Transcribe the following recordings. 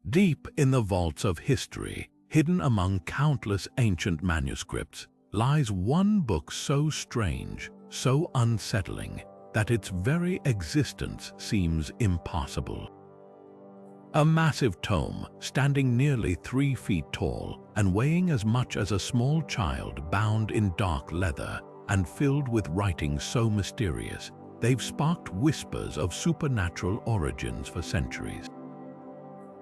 Deep in the vaults of history, hidden among countless ancient manuscripts, lies one book so strange, so unsettling, that its very existence seems impossible. A massive tome, standing nearly 3 feet tall and weighing as much as a small child, bound in dark leather and filled with writings so mysterious, they've sparked whispers of supernatural origins for centuries.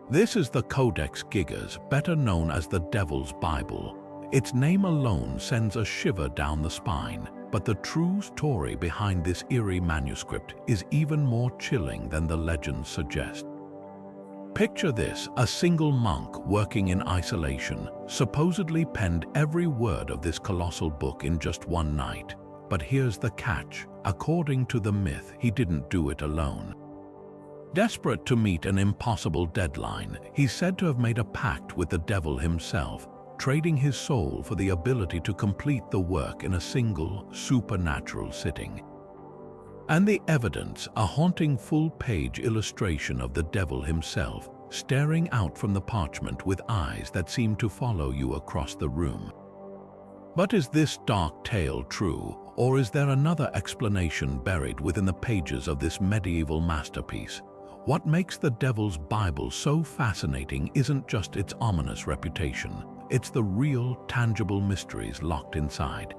This is the Codex Gigas, better known as the Devil's Bible. Its name alone sends a shiver down the spine, but the true story behind this eerie manuscript is even more chilling than the legends suggest. Picture this: a single monk working in isolation supposedly penned every word of this colossal book in just one night. But here's the catch: according to the myth, he didn't do it alone. Desperate to meet an impossible deadline, he's said to have made a pact with the devil himself, trading his soul for the ability to complete the work in a single, supernatural sitting. And the evidence, a haunting full-page illustration of the devil himself, staring out from the parchment with eyes that seem to follow you across the room. But is this dark tale true, or is there another explanation buried within the pages of this medieval masterpiece? What makes the Devil's Bible so fascinating isn't just its ominous reputation, it's the real, tangible mysteries locked inside.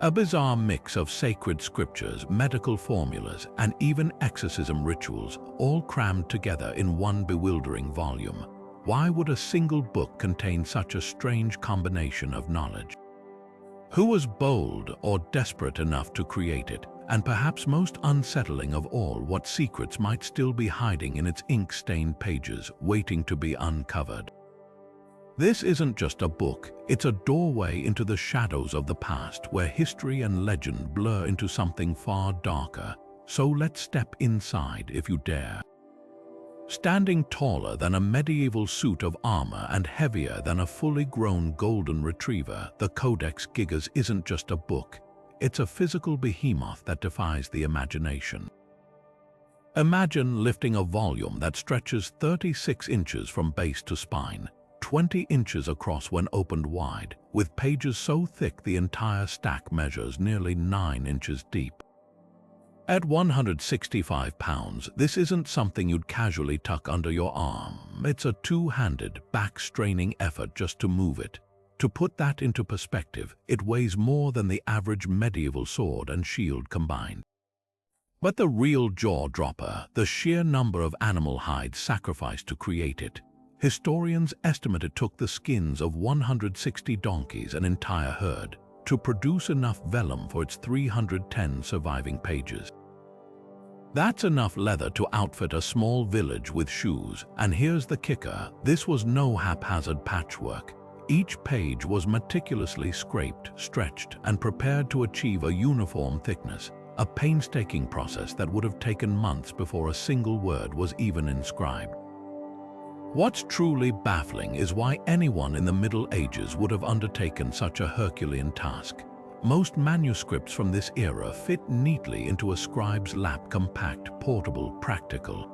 A bizarre mix of sacred scriptures, medical formulas, and even exorcism rituals, all crammed together in one bewildering volume. Why would a single book contain such a strange combination of knowledge? Who was bold or desperate enough to create it? And perhaps most unsettling of all, what secrets might still be hiding in its ink-stained pages, waiting to be uncovered? This isn't just a book, it's a doorway into the shadows of the past, where history and legend blur into something far darker. So let's step inside if you dare. Standing taller than a medieval suit of armor and heavier than a fully grown golden retriever, the Codex Gigas isn't just a book. It's a physical behemoth that defies the imagination. Imagine lifting a volume that stretches 36 inches from base to spine, 20 inches across when opened wide, with pages so thick the entire stack measures nearly 9 inches deep. At 165 pounds, this isn't something you'd casually tuck under your arm. It's a two-handed, back-straining effort just to move it. To put that into perspective, it weighs more than the average medieval sword and shield combined. But the real jaw-dropper, the sheer number of animal hides sacrificed to create it. Historians estimate it took the skins of 160 donkeys, an entire herd, to produce enough vellum for its 310 surviving pages. That's enough leather to outfit a small village with shoes, and here's the kicker: this was no haphazard patchwork. Each page was meticulously scraped, stretched, and prepared to achieve a uniform thickness, a painstaking process that would have taken months before a single word was even inscribed. What's truly baffling is why anyone in the Middle Ages would have undertaken such a Herculean task. Most manuscripts from this era fit neatly into a scribe's lap, compact, portable, practical.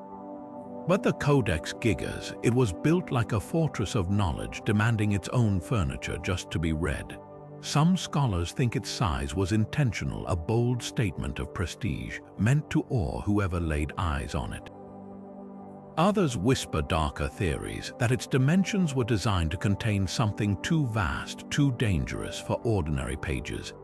But the Codex Gigas, it was built like a fortress of knowledge, demanding its own furniture just to be read. Some scholars think its size was intentional, a bold statement of prestige, meant to awe whoever laid eyes on it. Others whisper darker theories, that its dimensions were designed to contain something too vast, too dangerous for ordinary pages.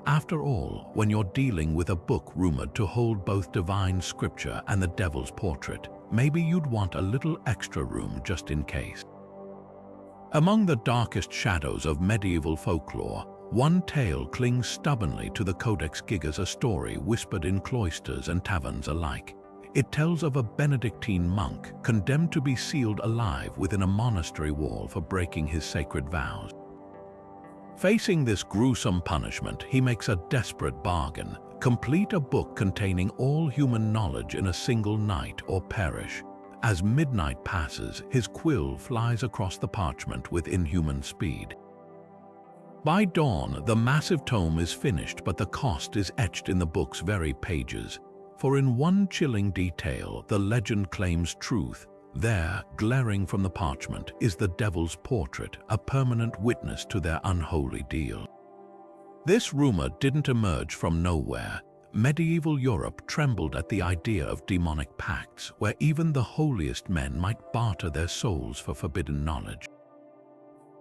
After all, when you're dealing with a book rumored to hold both divine scripture and the devil's portrait, maybe you'd want a little extra room just in case. Among the darkest shadows of medieval folklore, one tale clings stubbornly to the Codex Gigas, a story whispered in cloisters and taverns alike. It tells of a Benedictine monk condemned to be sealed alive within a monastery wall for breaking his sacred vows. Facing this gruesome punishment, he makes a desperate bargain: complete a book containing all human knowledge in a single night or perish. As midnight passes, his quill flies across the parchment with inhuman speed. By dawn, the massive tome is finished, but the cost is etched in the book's very pages. For in one chilling detail, the legend claims truth: There, glaring from the parchment, is the devil's portrait, a permanent witness to their unholy deal. This rumor didn't emerge from nowhere. Medieval Europe trembled at the idea of demonic pacts, where even the holiest men might barter their souls for forbidden knowledge.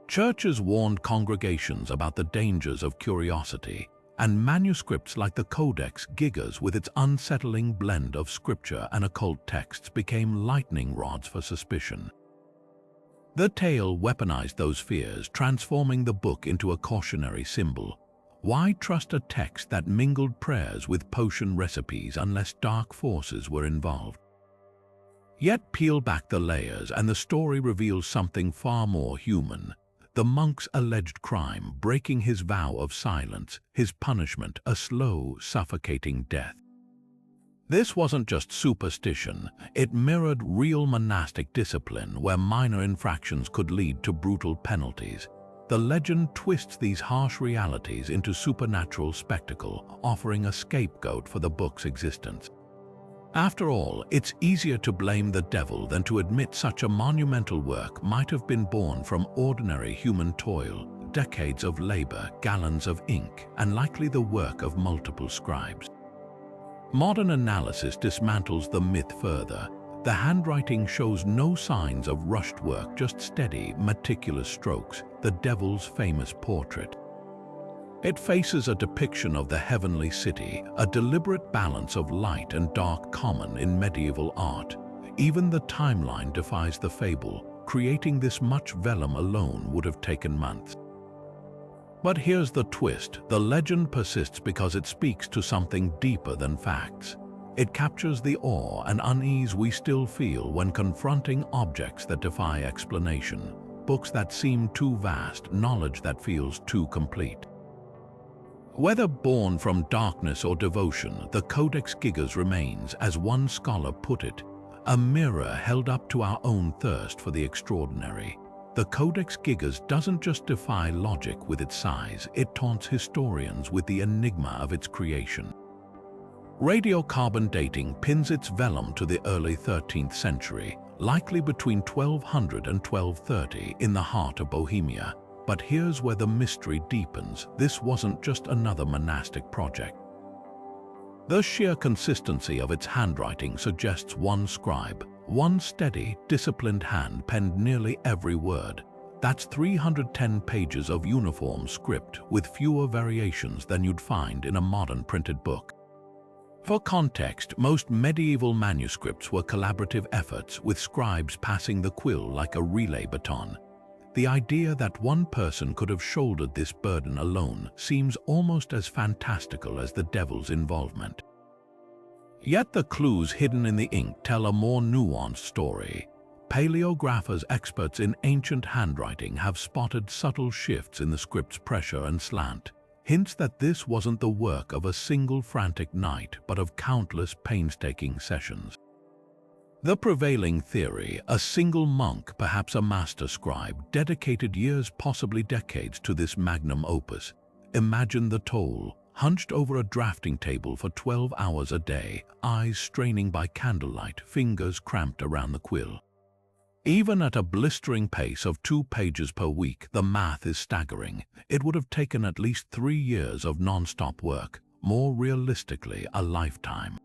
Churches warned congregations about the dangers of curiosity, and manuscripts like the Codex Gigas, with its unsettling blend of scripture and occult texts, became lightning rods for suspicion. The tale weaponized those fears, transforming the book into a cautionary symbol. Why trust a text that mingled prayers with potion recipes unless dark forces were involved? Yet peel back the layers and the story reveals something far more human. The monk's alleged crime, breaking his vow of silence, his punishment, a slow, suffocating death. This wasn't just superstition, it mirrored real monastic discipline where minor infractions could lead to brutal penalties. The legend twists these harsh realities into supernatural spectacle, offering a scapegoat for the book's existence. After all, it's easier to blame the devil than to admit such a monumental work might have been born from ordinary human toil, decades of labor, gallons of ink, and likely the work of multiple scribes. Modern analysis dismantles the myth further. The handwriting shows no signs of rushed work, just steady, meticulous strokes, the devil's famous portrait. It faces a depiction of the heavenly city, a deliberate balance of light and dark common in medieval art. Even the timeline defies the fable. Creating this much vellum alone would have taken months. But here's the twist. The legend persists because it speaks to something deeper than facts. It captures the awe and unease we still feel when confronting objects that defy explanation, books that seem too vast, knowledge that feels too complete. Whether born from darkness or devotion, the Codex Gigas remains, as one scholar put it, a mirror held up to our own thirst for the extraordinary. The Codex Gigas doesn't just defy logic with its size, it taunts historians with the enigma of its creation. Radiocarbon dating pins its vellum to the early 13th century, likely between 1200 and 1230 in the heart of Bohemia. But here's where the mystery deepens. This wasn't just another monastic project. The sheer consistency of its handwriting suggests one scribe, one steady, disciplined hand penned nearly every word. That's 310 pages of uniform script with fewer variations than you'd find in a modern printed book. For context, most medieval manuscripts were collaborative efforts, with scribes passing the quill like a relay baton. The idea that one person could have shouldered this burden alone seems almost as fantastical as the devil's involvement. Yet the clues hidden in the ink tell a more nuanced story. Paleographers, experts in ancient handwriting, have spotted subtle shifts in the script's pressure and slant, hints that this wasn't the work of a single frantic night, but of countless painstaking sessions. The prevailing theory, a single monk, perhaps a master scribe, dedicated years, possibly decades, to this magnum opus. Imagine the toll, hunched over a drafting table for 12 hours a day, eyes straining by candlelight, fingers cramped around the quill. Even at a blistering pace of 2 pages per week, the math is staggering. It would have taken at least 3 years of non-stop work, more realistically, a lifetime.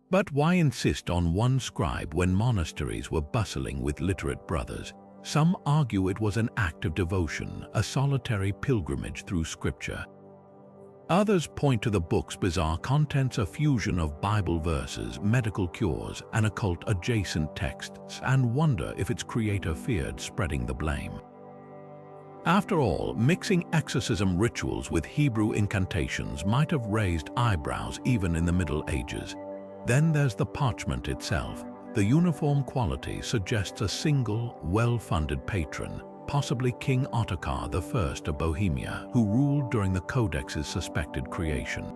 But why insist on one scribe when monasteries were bustling with literate brothers? Some argue it was an act of devotion, a solitary pilgrimage through scripture. Others point to the book's bizarre contents, a fusion of Bible verses, medical cures, and occult adjacent texts, and wonder if its creator feared spreading the blame. After all, mixing exorcism rituals with Hebrew incantations might have raised eyebrows even in the Middle Ages. Then there's the parchment itself. The uniform quality suggests a single, well-funded patron, possibly King Ottokar I of Bohemia, who ruled during the Codex's suspected creation.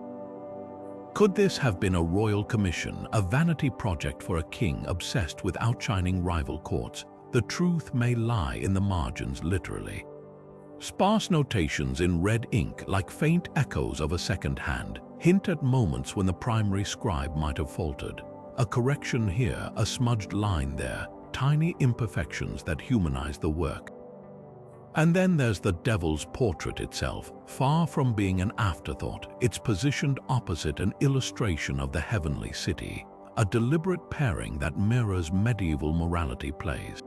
Could this have been a royal commission, a vanity project for a king obsessed with outshining rival courts? The truth may lie in the margins, literally. Sparse notations in red ink, like faint echoes of a second hand, hint at moments when the primary scribe might have faltered. A correction here, a smudged line there. tiny imperfections that humanize the work. And then there's the devil's portrait itself. Far from being an afterthought, it's positioned opposite an illustration of the heavenly city, a deliberate pairing that mirrors medieval morality plays.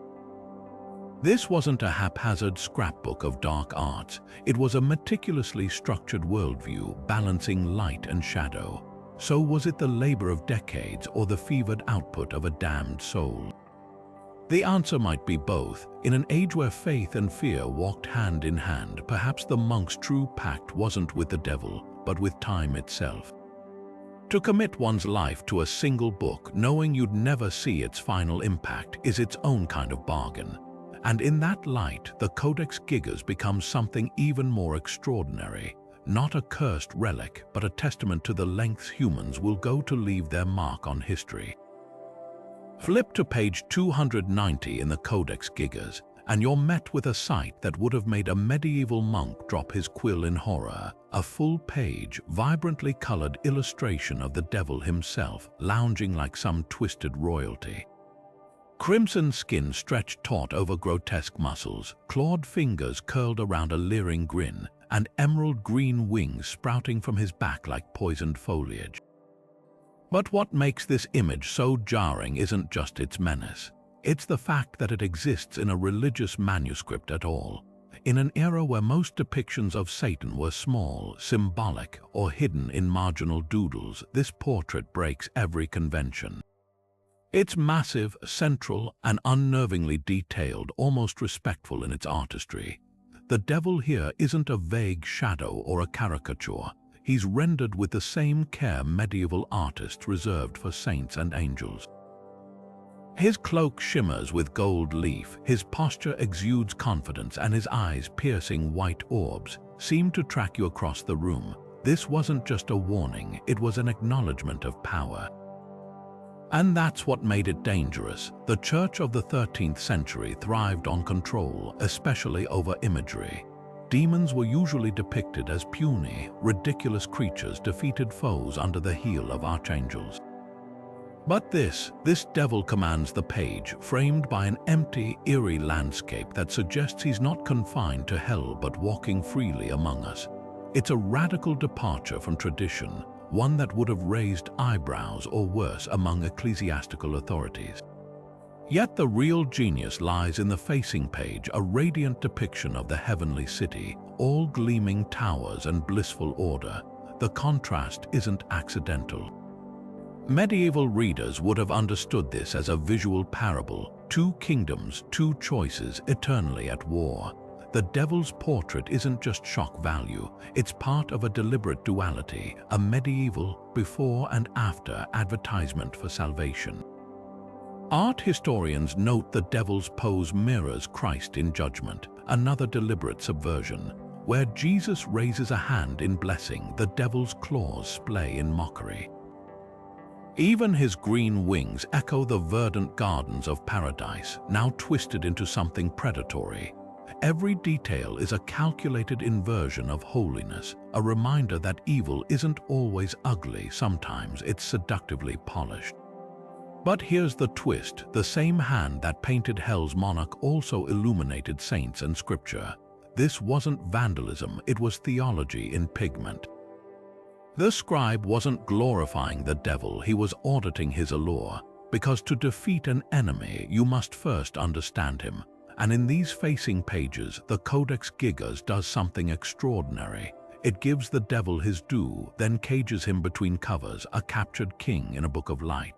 This wasn't a haphazard scrapbook of dark arts. It was a meticulously structured worldview, balancing light and shadow. So was it the labor of decades or the fevered output of a damned soul? The answer might be both. In an age where faith and fear walked hand in hand, perhaps the monk's true pact wasn't with the devil, but with time itself. To commit one's life to a single book, knowing you'd never see its final impact, is its own kind of bargain. And in that light, the Codex Gigas becomes something even more extraordinary. Not a cursed relic, but a testament to the lengths humans will go to leave their mark on history. Flip to page 290 in the Codex Gigas, and you're met with a sight that would have made a medieval monk drop his quill in horror. A full-page, vibrantly colored illustration of the devil himself, lounging like some twisted royalty. Crimson skin stretched taut over grotesque muscles, clawed fingers curled around a leering grin, and emerald green wings sprouting from his back like poisoned foliage. But what makes this image so jarring isn't just its menace. It's the fact that it exists in a religious manuscript at all. In an era where most depictions of Satan were small, symbolic, or hidden in marginal doodles, this portrait breaks every convention. It's massive, central, and unnervingly detailed, almost respectful in its artistry. The devil here isn't a vague shadow or a caricature. He's rendered with the same care medieval artists reserved for saints and angels. His cloak shimmers with gold leaf, his posture exudes confidence, and his eyes, piercing white orbs, seem to track you across the room. This wasn't just a warning, it was an acknowledgement of power. And that's what made it dangerous. The Church of the 13th century thrived on control, especially over imagery. Demons were usually depicted as puny, ridiculous creatures, defeated foes under the heel of archangels. But this devil commands the page, framed by an empty, eerie landscape that suggests he's not confined to hell but walking freely among us. It's a radical departure from tradition, one that would have raised eyebrows or worse among ecclesiastical authorities. Yet the real genius lies in the facing page, a radiant depiction of the heavenly city, all gleaming towers and blissful order. The contrast isn't accidental. Medieval readers would have understood this as a visual parable: two kingdoms, two choices, eternally at war. The devil's portrait isn't just shock value, it's part of a deliberate duality, a medieval before and after advertisement for salvation. Art historians note the devil's pose mirrors Christ in judgment, another deliberate subversion. Where Jesus raises a hand in blessing, the devil's claws splay in mockery. Even his green wings echo the verdant gardens of paradise, now twisted into something predatory. Every detail is a calculated inversion of holiness, a reminder that evil isn't always ugly, sometimes it's seductively polished. But here's the twist: the same hand that painted hell's monarch also illuminated saints and scripture. This wasn't vandalism, it was theology in pigment. The scribe wasn't glorifying the devil, he was auditing his allure, because to defeat an enemy you must first understand him. And in these facing pages, the Codex Gigas does something extraordinary. It gives the devil his due, then cages him between covers, a captured king in a book of light.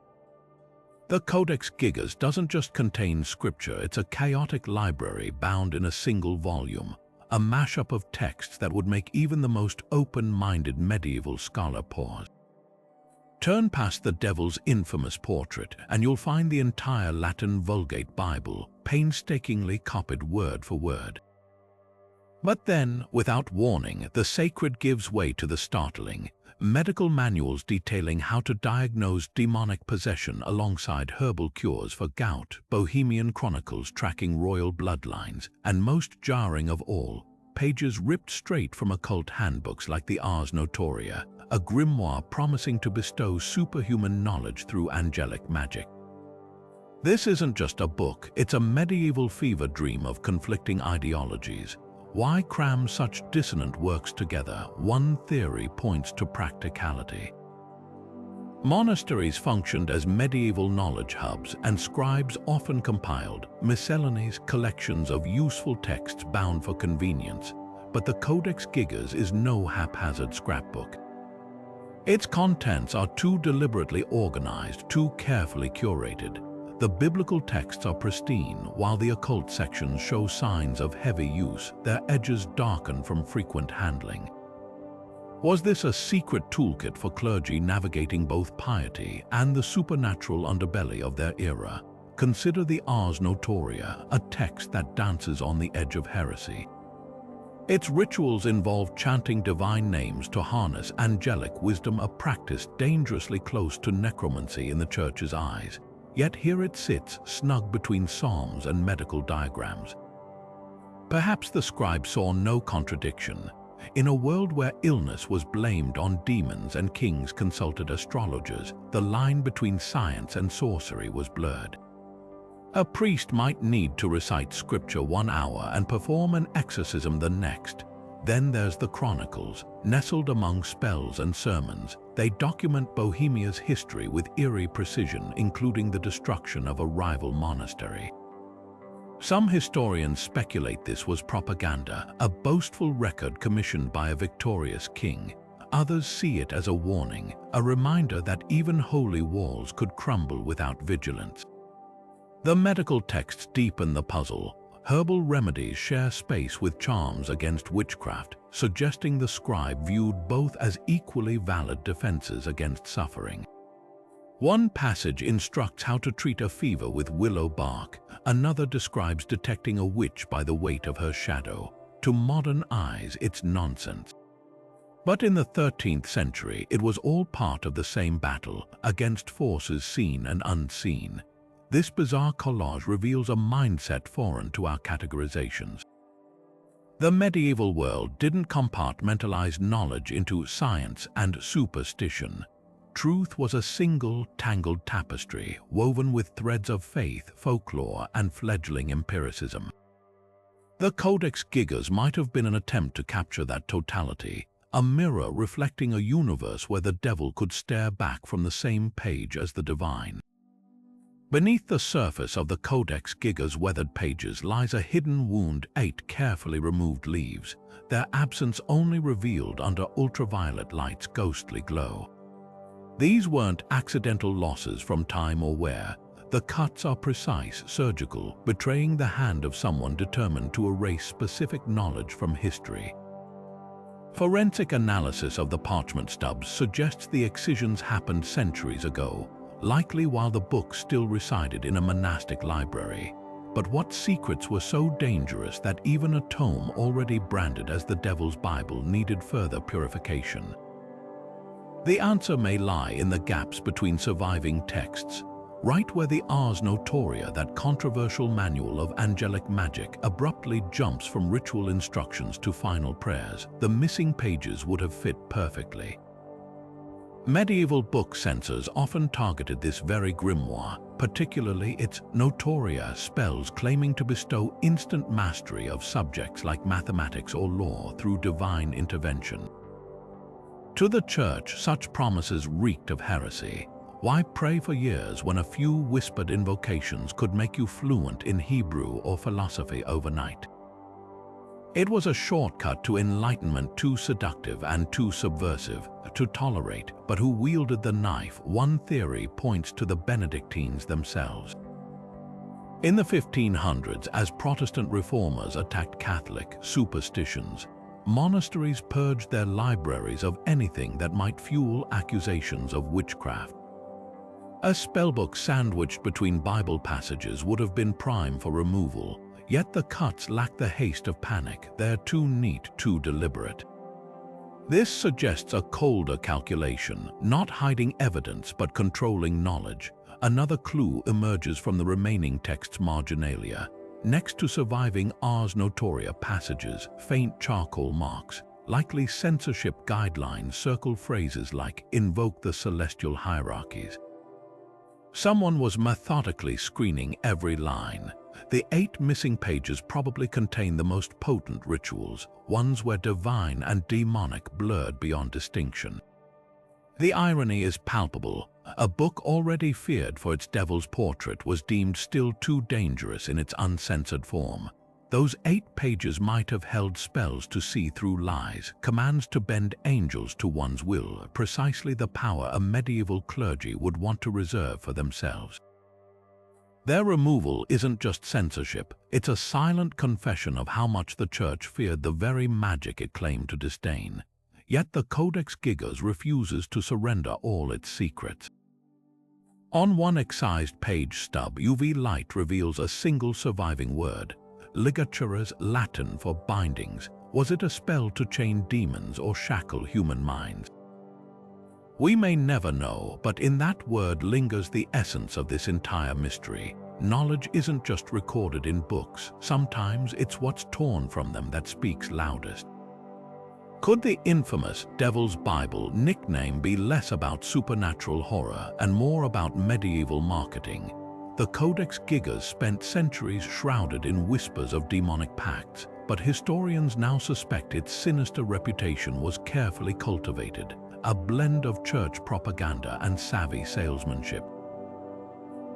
The Codex Gigas doesn't just contain scripture, it's a chaotic library bound in a single volume, a mashup of texts that would make even the most open-minded medieval scholar pause. Turn past the devil's infamous portrait, and you'll find the entire Latin Vulgate Bible, painstakingly copied word for word. But then, without warning, the sacred gives way to the startling. Medical manuals detailing how to diagnose demonic possession alongside herbal cures for gout, Bohemian chronicles tracking royal bloodlines, and most jarring of all, pages ripped straight from occult handbooks like the Ars Notoria, a grimoire promising to bestow superhuman knowledge through angelic magic. This isn't just a book, it's a medieval fever dream of conflicting ideologies. Why cram such dissonant works together? One theory points to practicality. Monasteries functioned as medieval knowledge hubs, and scribes often compiled miscellanies, collections of useful texts bound for convenience. But the Codex Gigas is no haphazard scrapbook. Its contents are too deliberately organized, too carefully curated. The biblical texts are pristine, while the occult sections show signs of heavy use, their edges darken from frequent handling. Was this a secret toolkit for clergy navigating both piety and the supernatural underbelly of their era? Consider the Ars Notoria, a text that dances on the edge of heresy. Its rituals involve chanting divine names to harness angelic wisdom, a practice dangerously close to necromancy in the Church's eyes. Yet here it sits, snug between psalms and medical diagrams. Perhaps the scribe saw no contradiction. In a world where illness was blamed on demons and kings consulted astrologers, the line between science and sorcery was blurred. A priest might need to recite scripture 1 hour and perform an exorcism the next. Then there's the Chronicles, nestled among spells and sermons. They document Bohemia's history with eerie precision, including the destruction of a rival monastery. Some historians speculate this was propaganda, a boastful record commissioned by a victorious king. Others see it as a warning, a reminder that even holy walls could crumble without vigilance. The medical texts deepen the puzzle. Herbal remedies share space with charms against witchcraft, suggesting the scribe viewed both as equally valid defenses against suffering. One passage instructs how to treat a fever with willow bark. Another describes detecting a witch by the weight of her shadow. To modern eyes, it's nonsense. But in the 13th century, it was all part of the same battle against forces seen and unseen. This bizarre collage reveals a mindset foreign to our categorizations. The medieval world didn't compartmentalize knowledge into science and superstition. Truth was a single, tangled tapestry, woven with threads of faith, folklore, and fledgling empiricism. The Codex Gigas might have been an attempt to capture that totality, a mirror reflecting a universe where the devil could stare back from the same page as the divine. Beneath the surface of the Codex Gigas' weathered pages lies a hidden wound, 8 carefully removed leaves, their absence only revealed under ultraviolet light's ghostly glow. These weren't accidental losses from time or wear. The cuts are precise, surgical, betraying the hand of someone determined to erase specific knowledge from history. Forensic analysis of the parchment stubs suggests the excisions happened centuries ago, likely while the book still resided in a monastic library. But what secrets were so dangerous that even a tome already branded as the Devil's Bible needed further purification? The answer may lie in the gaps between surviving texts, right where the Ars Notoria, that controversial manual of angelic magic, abruptly jumps from ritual instructions to final prayers. The missing pages would have fit perfectly. Medieval book censors often targeted this very grimoire, particularly its Notoria spells claiming to bestow instant mastery of subjects like mathematics or law through divine intervention. To the Church, such promises reeked of heresy. Why pray for years when a few whispered invocations could make you fluent in Hebrew or philosophy overnight? It was a shortcut to enlightenment too seductive and too subversive to tolerate, but who wielded the knife? One theory points to the Benedictines themselves. In the 1500s, as Protestant reformers attacked Catholic superstitions, monasteries purged their libraries of anything that might fuel accusations of witchcraft. A spellbook sandwiched between Bible passages would have been prime for removal, yet the cuts lack the haste of panic. They're too neat, too deliberate. This suggests a colder calculation, not hiding evidence but controlling knowledge. Another clue emerges from the remaining text's marginalia. Next to surviving Ars Notoria passages, faint charcoal marks, likely censorship guidelines, circle phrases like "invoke the celestial hierarchies." Someone was methodically screening every line. The 8 missing pages probably contain the most potent rituals, ones where divine and demonic blurred beyond distinction. The irony is palpable. A book already feared for its devil's portrait was deemed still too dangerous in its uncensored form. Those 8 pages might have held spells to see through lies, commands to bend angels to one's will, precisely the power a medieval clergy would want to reserve for themselves. Their removal isn't just censorship, it's a silent confession of how much the Church feared the very magic it claimed to disdain. Yet the Codex Gigas refuses to surrender all its secrets. On one excised page stub, UV light reveals a single surviving word, ligatura's Latin for bindings. Was it a spell to chain demons or shackle human minds? We may never know, but in that word lingers the essence of this entire mystery. Knowledge isn't just recorded in books. Sometimes it's what's torn from them that speaks loudest. Could the infamous Devil's Bible nickname be less about supernatural horror and more about medieval marketing? The Codex Gigas spent centuries shrouded in whispers of demonic pacts, but historians now suspect its sinister reputation was carefully cultivated, a blend of church propaganda and savvy salesmanship.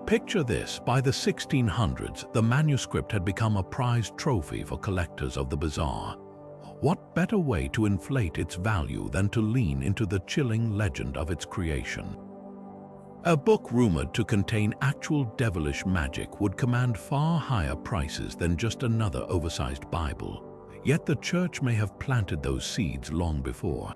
Picture this: by the 1600s, the manuscript had become a prized trophy for collectors of the bizarre. What better way to inflate its value than to lean into the chilling legend of its creation? A book rumored to contain actual devilish magic would command far higher prices than just another oversized Bible. Yet the Church may have planted those seeds long before.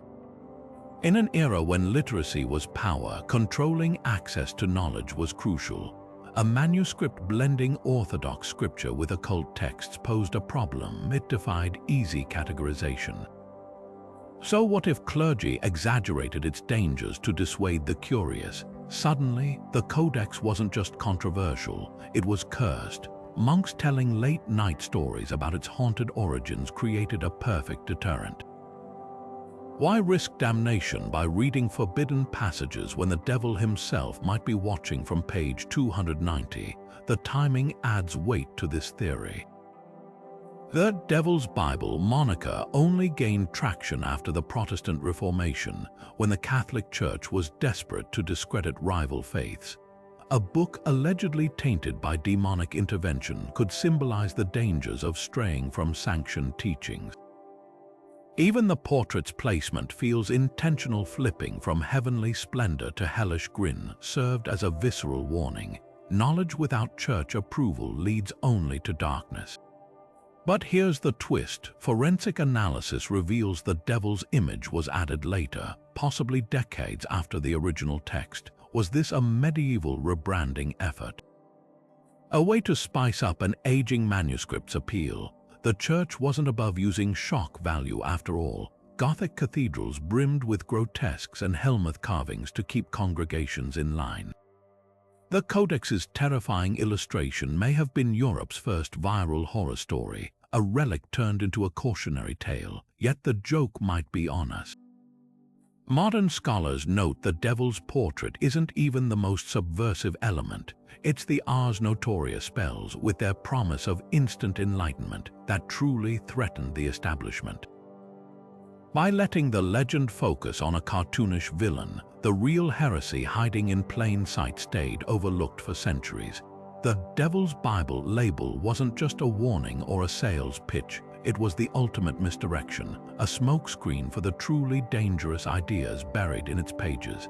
In an era when literacy was power, controlling access to knowledge was crucial. A manuscript blending orthodox scripture with occult texts posed a problem. It defied easy categorization. So what if clergy exaggerated its dangers to dissuade the curious? Suddenly, the Codex wasn't just controversial, it was cursed. Monks telling late-night stories about its haunted origins created a perfect deterrent. Why risk damnation by reading forbidden passages when the devil himself might be watching from page 290? The timing adds weight to this theory. The Devil's Bible moniker only gained traction after the Protestant Reformation, when the Catholic Church was desperate to discredit rival faiths. A book allegedly tainted by demonic intervention could symbolize the dangers of straying from sanctioned teachings. Even the portrait's placement feels intentional. Flipping from heavenly splendor to hellish grin served as a visceral warning. Knowledge without church approval leads only to darkness. But here's the twist. Forensic analysis reveals the devil's image was added later, possibly decades after the original text. Was this a medieval rebranding effort? A way to spice up an aging manuscript's appeal? The Church wasn't above using shock value after all. Gothic cathedrals brimmed with grotesques and helmet carvings to keep congregations in line. The Codex's terrifying illustration may have been Europe's first viral horror story, a relic turned into a cautionary tale, yet the joke might be on us. Modern scholars note the devil's portrait isn't even the most subversive element. It's the Ars Notoria spells, with their promise of instant enlightenment, that truly threatened the establishment. By letting the legend focus on a cartoonish villain, the real heresy hiding in plain sight stayed overlooked for centuries. The Devil's Bible label wasn't just a warning or a sales pitch, it was the ultimate misdirection, a smokescreen for the truly dangerous ideas buried in its pages.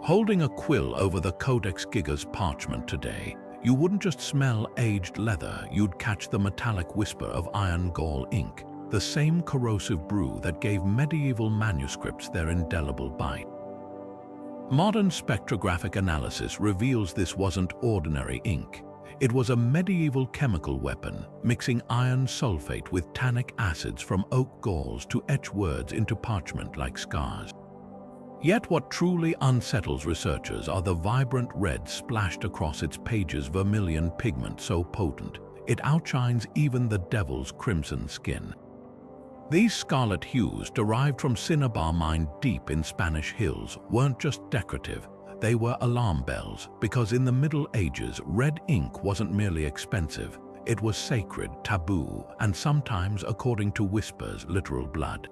Holding a quill over the Codex Gigas parchment today, you wouldn't just smell aged leather, you'd catch the metallic whisper of iron gall ink, the same corrosive brew that gave medieval manuscripts their indelible bite. Modern spectrographic analysis reveals this wasn't ordinary ink. It was a medieval chemical weapon, mixing iron sulfate with tannic acids from oak galls to etch words into parchment like scars. Yet what truly unsettles researchers are the vibrant reds splashed across its pages, vermilion pigment so potent, it outshines even the devil's crimson skin. These scarlet hues, derived from cinnabar mined deep in Spanish hills, weren't just decorative, They were alarm bells, because in the Middle Ages, red ink wasn't merely expensive. It was sacred, taboo, and sometimes, according to whispers, literal blood.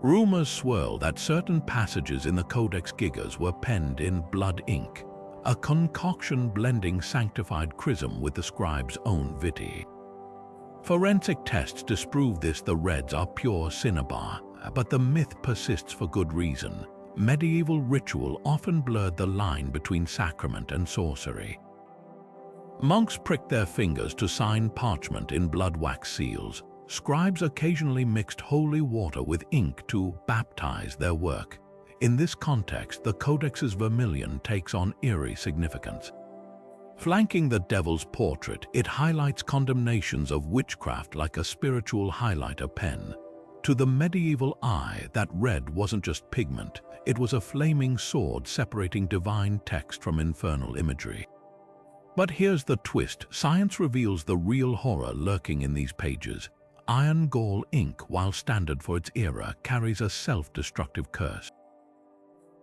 Rumors swirl that certain passages in the Codex Gigas were penned in blood ink, a concoction blending sanctified chrism with the scribe's own vitae. Forensic tests disprove this. The reds are pure cinnabar, but the myth persists for good reason. Medieval ritual often blurred the line between sacrament and sorcery. Monks pricked their fingers to sign parchment in blood wax seals. Scribes occasionally mixed holy water with ink to baptize their work. In this context, the Codex's vermilion takes on eerie significance. Flanking the devil's portrait, it highlights condemnations of witchcraft like a spiritual highlighter pen. To the medieval eye, that red wasn't just pigment, it was a flaming sword separating divine text from infernal imagery. But here's the twist. Science reveals the real horror lurking in these pages. Iron gall ink, while standard for its era, carries a self-destructive curse.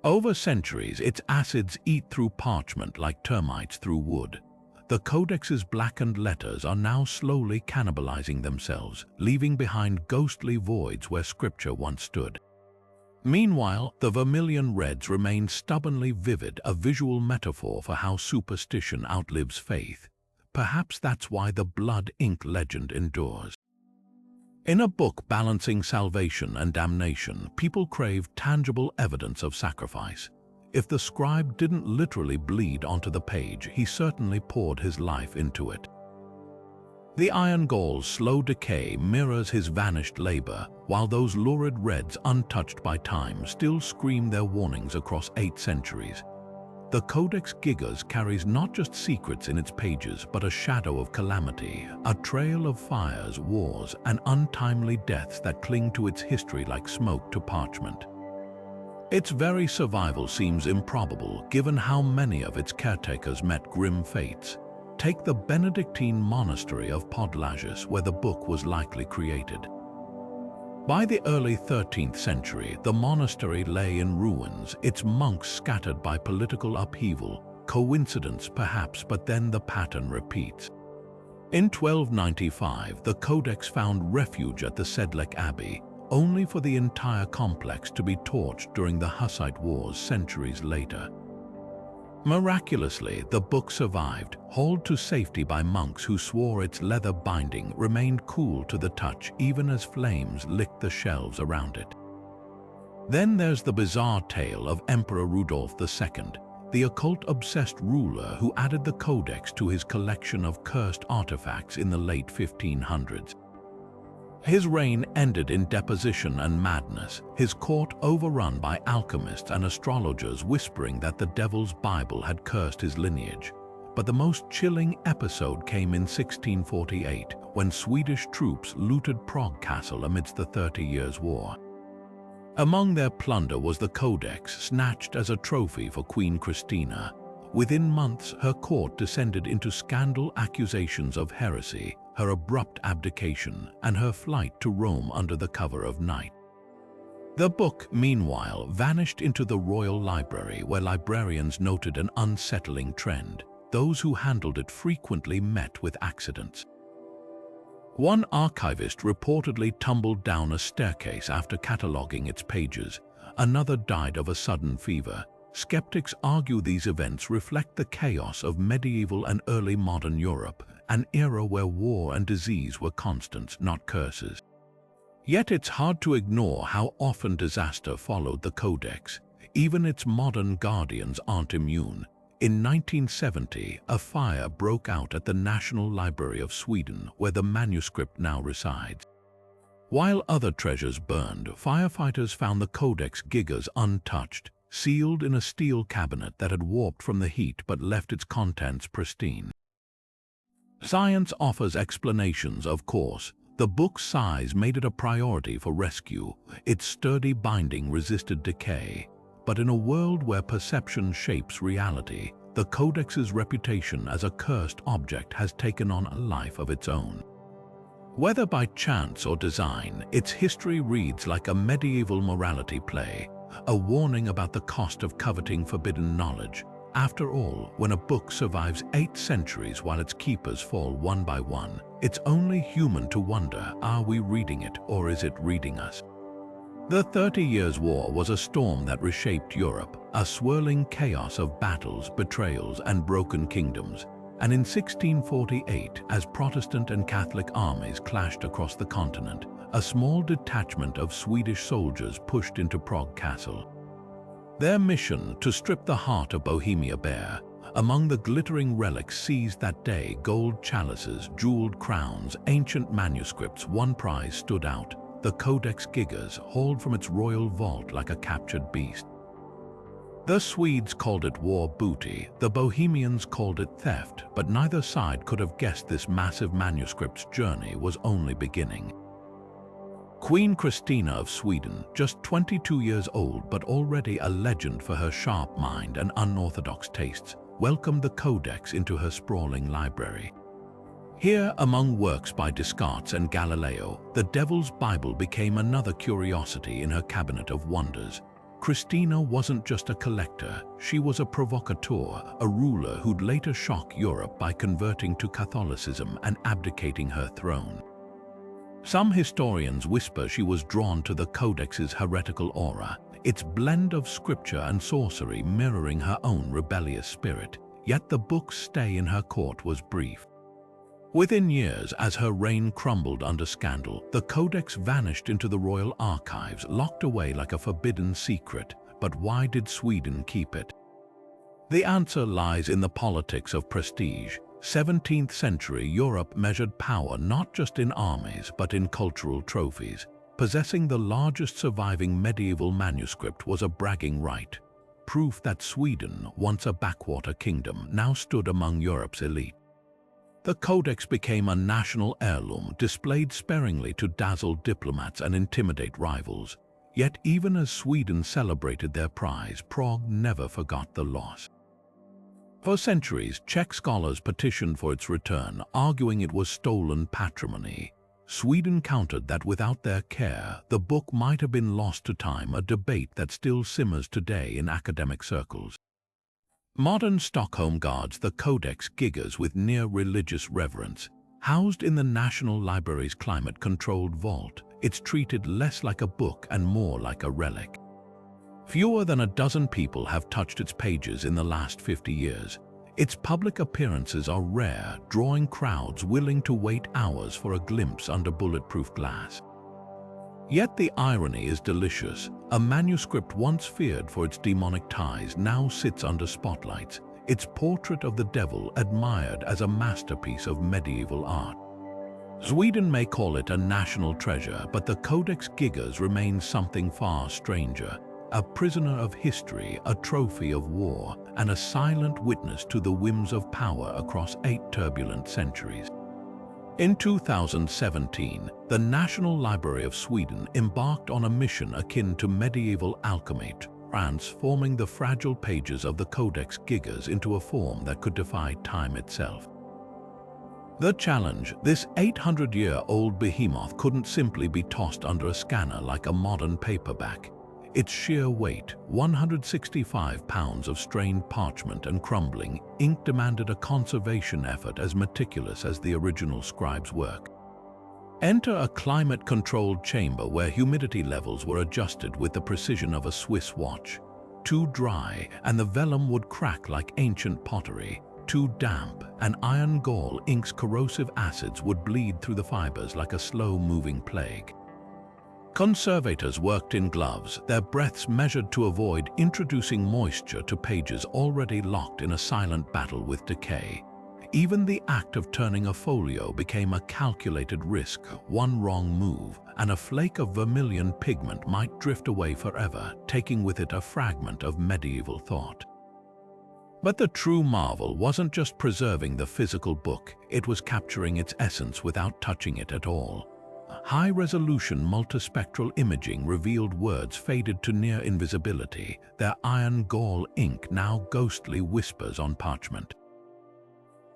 Over centuries, its acids eat through parchment like termites through wood. The Codex's blackened letters are now slowly cannibalizing themselves, leaving behind ghostly voids where scripture once stood. Meanwhile, the vermilion reds remain stubbornly vivid, a visual metaphor for how superstition outlives faith. Perhaps that's why the blood ink legend endures. In a book balancing salvation and damnation, people crave tangible evidence of sacrifice. If the scribe didn't literally bleed onto the page, he certainly poured his life into it. The iron gall's slow decay mirrors his vanished labor, while those lurid reds, untouched by time, still scream their warnings across 8 centuries. The Codex Gigas carries not just secrets in its pages, but a shadow of calamity, a trail of fires, wars, and untimely deaths that cling to its history like smoke to parchment. Its very survival seems improbable, given how many of its caretakers met grim fates. Take the Benedictine monastery of Podlages, where the book was likely created. By the early 13th century, the monastery lay in ruins, its monks scattered by political upheaval. Coincidence, perhaps, but then the pattern repeats. In 1295, the Codex found refuge at the Sedlec Abbey, only for the entire complex to be torched during the Hussite Wars centuries later. Miraculously, the book survived, hauled to safety by monks who swore its leather binding remained cool to the touch even as flames licked the shelves around it. Then there's the bizarre tale of Emperor Rudolf II, the occult-obsessed ruler who added the Codex to his collection of cursed artifacts in the late 1500s. His reign ended in deposition and madness, his court overrun by alchemists and astrologers whispering that the Devil's Bible had cursed his lineage. But the most chilling episode came in 1648, when Swedish troops looted Prague Castle amidst the 30 Years' War. Among their plunder was the Codex, snatched as a trophy for Queen Christina. Within months, her court descended into scandal, accusations of heresy, her abrupt abdication, and her flight to Rome under the cover of night. The book, meanwhile, vanished into the royal library, where librarians noted an unsettling trend. Those who handled it frequently met with accidents. One archivist reportedly tumbled down a staircase after cataloging its pages. Another died of a sudden fever. Skeptics argue these events reflect the chaos of medieval and early modern Europe, an era where war and disease were constants, not curses. Yet it's hard to ignore how often disaster followed the Codex. Even its modern guardians aren't immune. In 1970, a fire broke out at the National Library of Sweden, where the manuscript now resides. While other treasures burned, firefighters found the Codex Gigas untouched, sealed in a steel cabinet that had warped from the heat but left its contents pristine. Science offers explanations, of course. The book's size made it a priority for rescue. Its sturdy binding resisted decay. But in a world where perception shapes reality, the Codex's reputation as a cursed object has taken on a life of its own. Whether by chance or design, its history reads like a medieval morality play, a warning about the cost of coveting forbidden knowledge. After all, when a book survives 8 centuries while its keepers fall one by one, it's only human to wonder, are we reading it or is it reading us? The 30 Years' War was a storm that reshaped Europe, a swirling chaos of battles, betrayals, and broken kingdoms. And in 1648, as Protestant and Catholic armies clashed across the continent, a small detachment of Swedish soldiers pushed into Prague Castle. Their mission, to strip the heart of Bohemia bare. Among the glittering relics seized that day, gold chalices, jeweled crowns, ancient manuscripts, one prize stood out: the Codex Gigas, hauled from its royal vault like a captured beast. The Swedes called it war booty, the Bohemians called it theft, but neither side could have guessed this massive manuscript's journey was only beginning. Queen Christina of Sweden, just 22 years old but already a legend for her sharp mind and unorthodox tastes, welcomed the Codex into her sprawling library. Here, among works by Descartes and Galileo, the Devil's Bible became another curiosity in her cabinet of wonders. Christina wasn't just a collector, she was a provocateur, a ruler who'd later shock Europe by converting to Catholicism and abdicating her throne. Some historians whisper she was drawn to the Codex's heretical aura, its blend of scripture and sorcery mirroring her own rebellious spirit, yet the book's stay in her court was brief. Within years, as her reign crumbled under scandal, the Codex vanished into the royal archives, locked away like a forbidden secret. But why did Sweden keep it? The answer lies in the politics of prestige. 17th century Europe measured power not just in armies but in cultural trophies. Possessing the largest surviving medieval manuscript was a bragging right, proof that Sweden, once a backwater kingdom, now stood among Europe's elite. The Codex became a national heirloom, displayed sparingly to dazzle diplomats and intimidate rivals. Yet even as Sweden celebrated their prize, Prague never forgot the loss. For centuries, Czech scholars petitioned for its return, arguing it was stolen patrimony. Sweden countered that without their care, the book might have been lost to time, a debate that still simmers today in academic circles. Modern Stockholm guards the Codex Gigas with near-religious reverence. Housed in the National Library's climate-controlled vault, it's treated less like a book and more like a relic. Fewer than a dozen people have touched its pages in the last 50 years. Its public appearances are rare, drawing crowds willing to wait hours for a glimpse under bulletproof glass. Yet the irony is delicious. A manuscript once feared for its demonic ties now sits under spotlights, its portrait of the devil admired as a masterpiece of medieval art. Sweden may call it a national treasure, but the Codex Gigas remains something far stranger. A prisoner of history, a trophy of war, and a silent witness to the whims of power across 8 turbulent centuries. In 2017, the National Library of Sweden embarked on a mission akin to medieval alchemy, transforming the fragile pages of the Codex Gigas into a form that could defy time itself. The challenge: this 800-year-old behemoth couldn't simply be tossed under a scanner like a modern paperback. Its sheer weight, 165 pounds of strained parchment and crumbling ink, demanded a conservation effort as meticulous as the original scribe's work. Enter a climate-controlled chamber where humidity levels were adjusted with the precision of a Swiss watch. Too dry, and the vellum would crack like ancient pottery. Too damp, and iron gall ink's corrosive acids would bleed through the fibers like a slow-moving plague. Conservators worked in gloves, their breaths measured to avoid introducing moisture to pages already locked in a silent battle with decay. Even the act of turning a folio became a calculated risk. One wrong move, and a flake of vermilion pigment might drift away forever, taking with it a fragment of medieval thought. But the true marvel wasn't just preserving the physical book, it was capturing its essence without touching it at all. High-resolution multispectral imaging revealed words faded to near invisibility, their iron gall ink now ghostly whispers on parchment.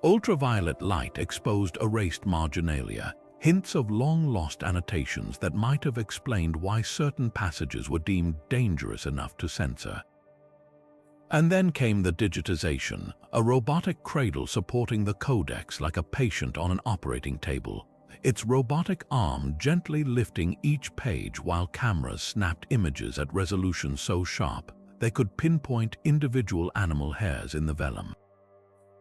Ultraviolet light exposed erased marginalia, hints of long-lost annotations that might have explained why certain passages were deemed dangerous enough to censor. And then came the digitization, a robotic cradle supporting the codex like a patient on an operating table, its robotic arm gently lifting each page while cameras snapped images at resolution so sharp they could pinpoint individual animal hairs in the vellum.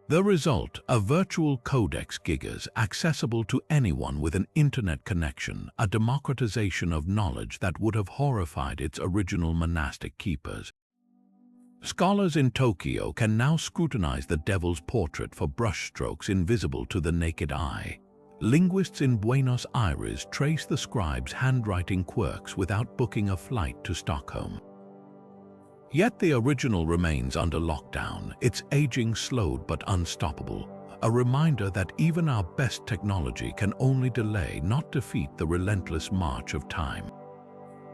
The result, a virtual Codex Gigas accessible to anyone with an internet connection, a democratization of knowledge that would have horrified its original monastic keepers. Scholars in Tokyo can now scrutinize the devil's portrait for brushstrokes invisible to the naked eye. Linguists in Buenos Aires trace the scribe's handwriting quirks without booking a flight to Stockholm. Yet the original remains under lockdown, its aging slowed but unstoppable, a reminder that even our best technology can only delay, not defeat, the relentless march of time.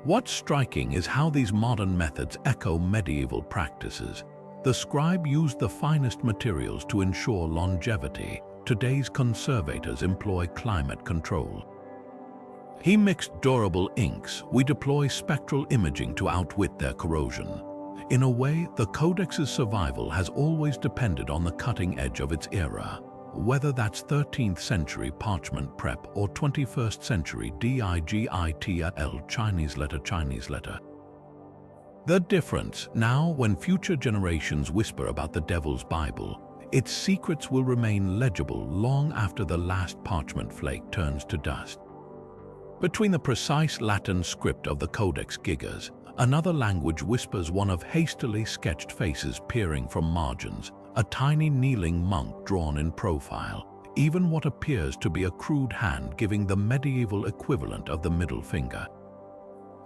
What's striking is how these modern methods echo medieval practices. The scribe used the finest materials to ensure longevity. Today's conservators employ climate control. He mixed durable inks. We deploy spectral imaging to outwit their corrosion. In a way, the Codex's survival has always depended on the cutting edge of its era, whether that's 13th century parchment prep or 21st century digital Chinese letter. The difference, now when future generations whisper about the Devil's Bible, its secrets will remain legible long after the last parchment flake turns to dust. Between the precise Latin script of the Codex Gigas, another language whispers one of hastily sketched faces peering from margins, a tiny kneeling monk drawn in profile, even what appears to be a crude hand giving the medieval equivalent of the middle finger.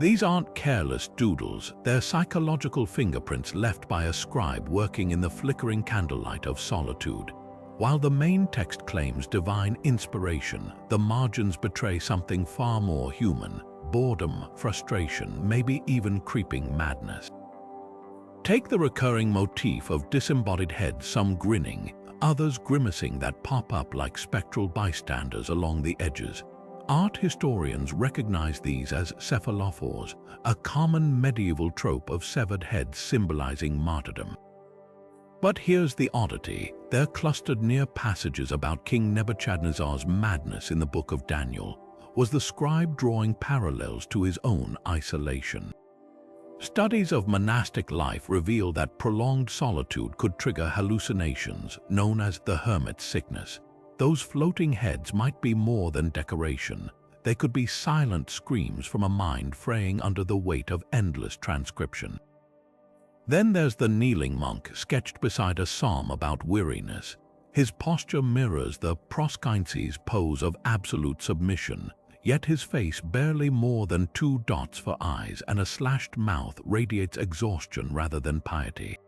These aren't careless doodles, they're psychological fingerprints left by a scribe working in the flickering candlelight of solitude. While the main text claims divine inspiration, the margins betray something far more human: boredom, frustration, maybe even creeping madness. Take the recurring motif of disembodied heads, some grinning, others grimacing, that pop up like spectral bystanders along the edges. Art historians recognize these as cephalophores, a common medieval trope of severed heads symbolizing martyrdom. But here's the oddity: they're clustered near passages about King Nebuchadnezzar's madness in the Book of Daniel. Was the scribe drawing parallels to his own isolation? Studies of monastic life reveal that prolonged solitude could trigger hallucinations known as the hermit's sickness. Those floating heads might be more than decoration. They could be silent screams from a mind fraying under the weight of endless transcription. Then there's the kneeling monk sketched beside a psalm about weariness. His posture mirrors the proskynesis pose of absolute submission, yet his face, barely more than 2 dots for eyes and a slashed mouth, radiates exhaustion rather than piety.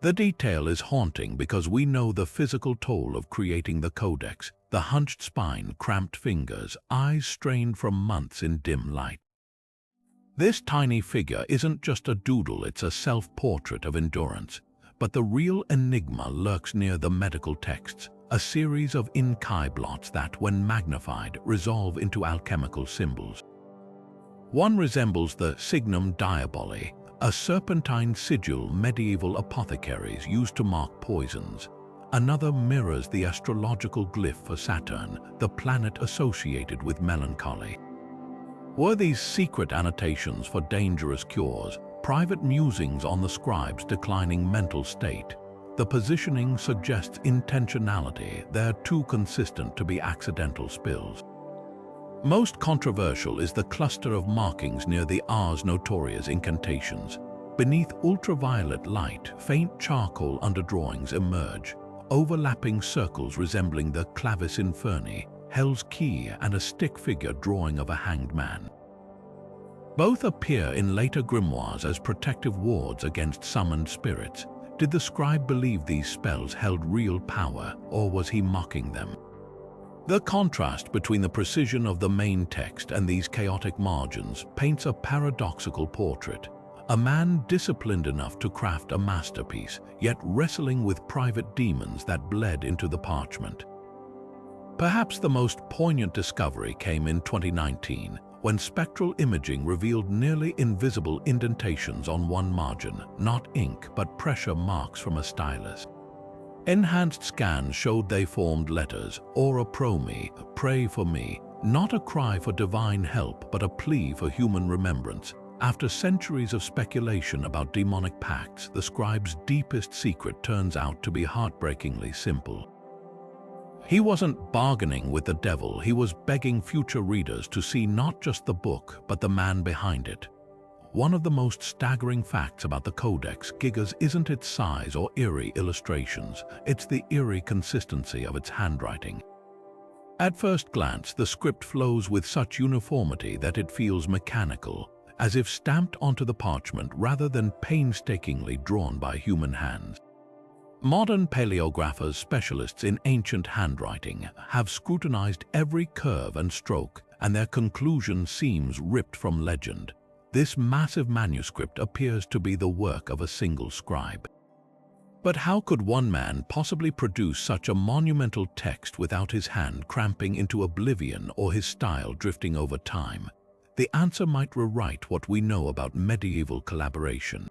The detail is haunting because we know the physical toll of creating the codex: the hunched spine, cramped fingers, eyes strained from months in dim light. This tiny figure isn't just a doodle, it's a self-portrait of endurance. But the real enigma lurks near the medical texts, a series of in-kai blots that, when magnified, resolve into alchemical symbols. One resembles the signum diaboli, a serpentine sigil medieval apothecaries used to mark poisons. Another mirrors the astrological glyph for Saturn, the planet associated with melancholy. Were these secret annotations for dangerous cures, private musings on the scribe's declining mental state? The positioning suggests intentionality. They're too consistent to be accidental spills. Most controversial is the cluster of markings near the Ars Notorias incantations. Beneath ultraviolet light, faint charcoal underdrawings emerge, overlapping circles resembling the clavis inferni, Hell's Key, and a stick figure drawing of a hanged man. Both appear in later grimoires as protective wards against summoned spirits. Did the scribe believe these spells held real power, or was he mocking them? The contrast between the precision of the main text and these chaotic margins paints a paradoxical portrait. A man disciplined enough to craft a masterpiece, yet wrestling with private demons that bled into the parchment. Perhaps the most poignant discovery came in 2019, when spectral imaging revealed nearly invisible indentations on one margin, not ink but pressure marks from a stylus. Enhanced scans showed they formed letters, ora pro me, pray for me, not a cry for divine help but a plea for human remembrance. After centuries of speculation about demonic pacts, the scribe's deepest secret turns out to be heartbreakingly simple. He wasn't bargaining with the devil, he was begging future readers to see not just the book, but the man behind it. One of the most staggering facts about the Codex Gigas isn't its size or eerie illustrations, it's the eerie consistency of its handwriting. At first glance, the script flows with such uniformity that it feels mechanical, as if stamped onto the parchment rather than painstakingly drawn by human hands. Modern paleographers, specialists in ancient handwriting, have scrutinized every curve and stroke, and their conclusion seems ripped from legend. This massive manuscript appears to be the work of a single scribe. But how could one man possibly produce such a monumental text without his hand cramping into oblivion or his style drifting over time? The answer might rewrite what we know about medieval collaboration.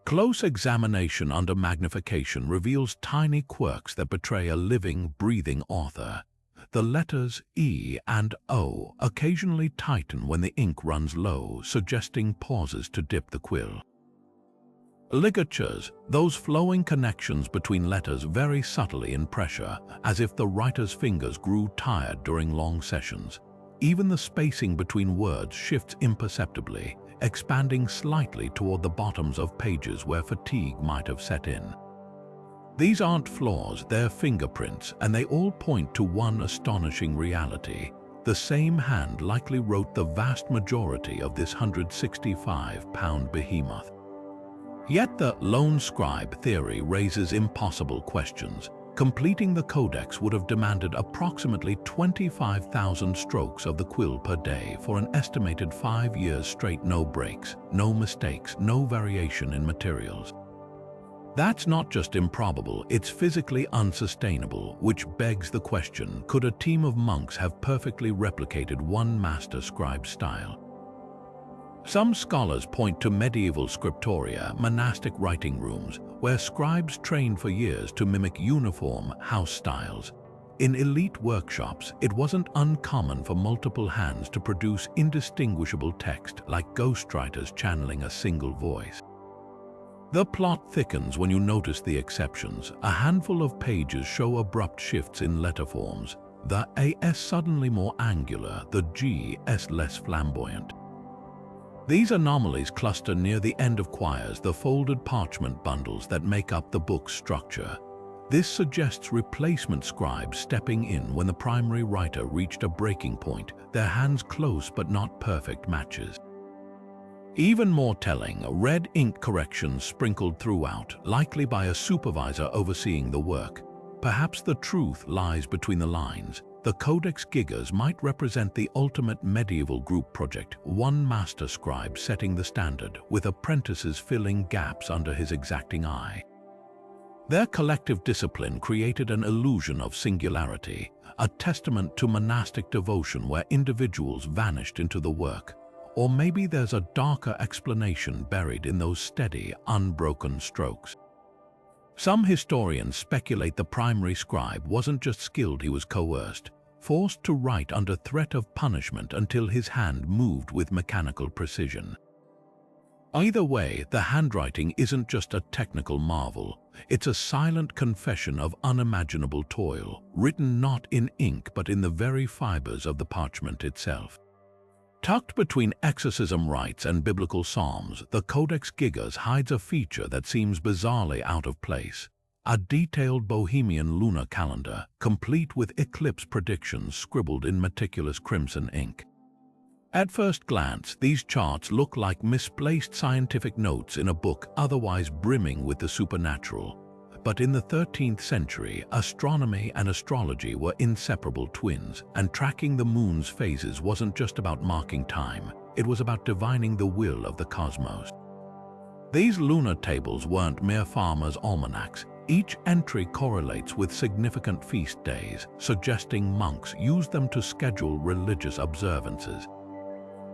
Close examination under magnification reveals tiny quirks that betray a living, breathing author. The letters E and O occasionally tighten when the ink runs low, suggesting pauses to dip the quill. Ligatures, those flowing connections between letters, vary subtly in pressure, as if the writer's fingers grew tired during long sessions. Even the spacing between words shifts imperceptibly, expanding slightly toward the bottoms of pages where fatigue might have set in. These aren't flaws, they're fingerprints, and they all point to one astonishing reality. The same hand likely wrote the vast majority of this 165-pound behemoth. Yet the lone scribe theory raises impossible questions. Completing the codex would have demanded approximately 25,000 strokes of the quill per day for an estimated 5 years straight, no breaks, no mistakes, no variation in materials. That's not just improbable, it's physically unsustainable, which begs the question, could a team of monks have perfectly replicated one master scribe style? Some scholars point to medieval scriptoria, monastic writing rooms, where scribes trained for years to mimic uniform house styles. In elite workshops, it wasn't uncommon for multiple hands to produce indistinguishable text, like ghostwriters channeling a single voice. The plot thickens when you notice the exceptions. A handful of pages show abrupt shifts in letter forms. The AS suddenly more angular, the GS less flamboyant. These anomalies cluster near the end of quires, the folded parchment bundles that make up the book's structure. This suggests replacement scribes stepping in when the primary writer reached a breaking point, their hands close but not perfect matches. Even more telling, red ink corrections sprinkled throughout, likely by a supervisor overseeing the work. Perhaps the truth lies between the lines. The Codex Gigas might represent the ultimate medieval group project, one master scribe setting the standard, with apprentices filling gaps under his exacting eye. Their collective discipline created an illusion of singularity, a testament to monastic devotion where individuals vanished into the work. Or maybe there's a darker explanation buried in those steady, unbroken strokes. Some historians speculate the primary scribe wasn't just skilled, he was coerced, forced to write under threat of punishment until his hand moved with mechanical precision. Either way, the handwriting isn't just a technical marvel, it's a silent confession of unimaginable toil, written not in ink but in the very fibers of the parchment itself. Tucked between exorcism rites and biblical psalms, the Codex Gigas hides a feature that seems bizarrely out of place. A detailed Bohemian lunar calendar, complete with eclipse predictions scribbled in meticulous crimson ink. At first glance, these charts look like misplaced scientific notes in a book otherwise brimming with the supernatural. But in the 13th century, astronomy and astrology were inseparable twins, and tracking the moon's phases wasn't just about marking time, it was about divining the will of the cosmos. These lunar tables weren't mere farmers' almanacs. Each entry correlates with significant feast days, suggesting monks used them to schedule religious observances.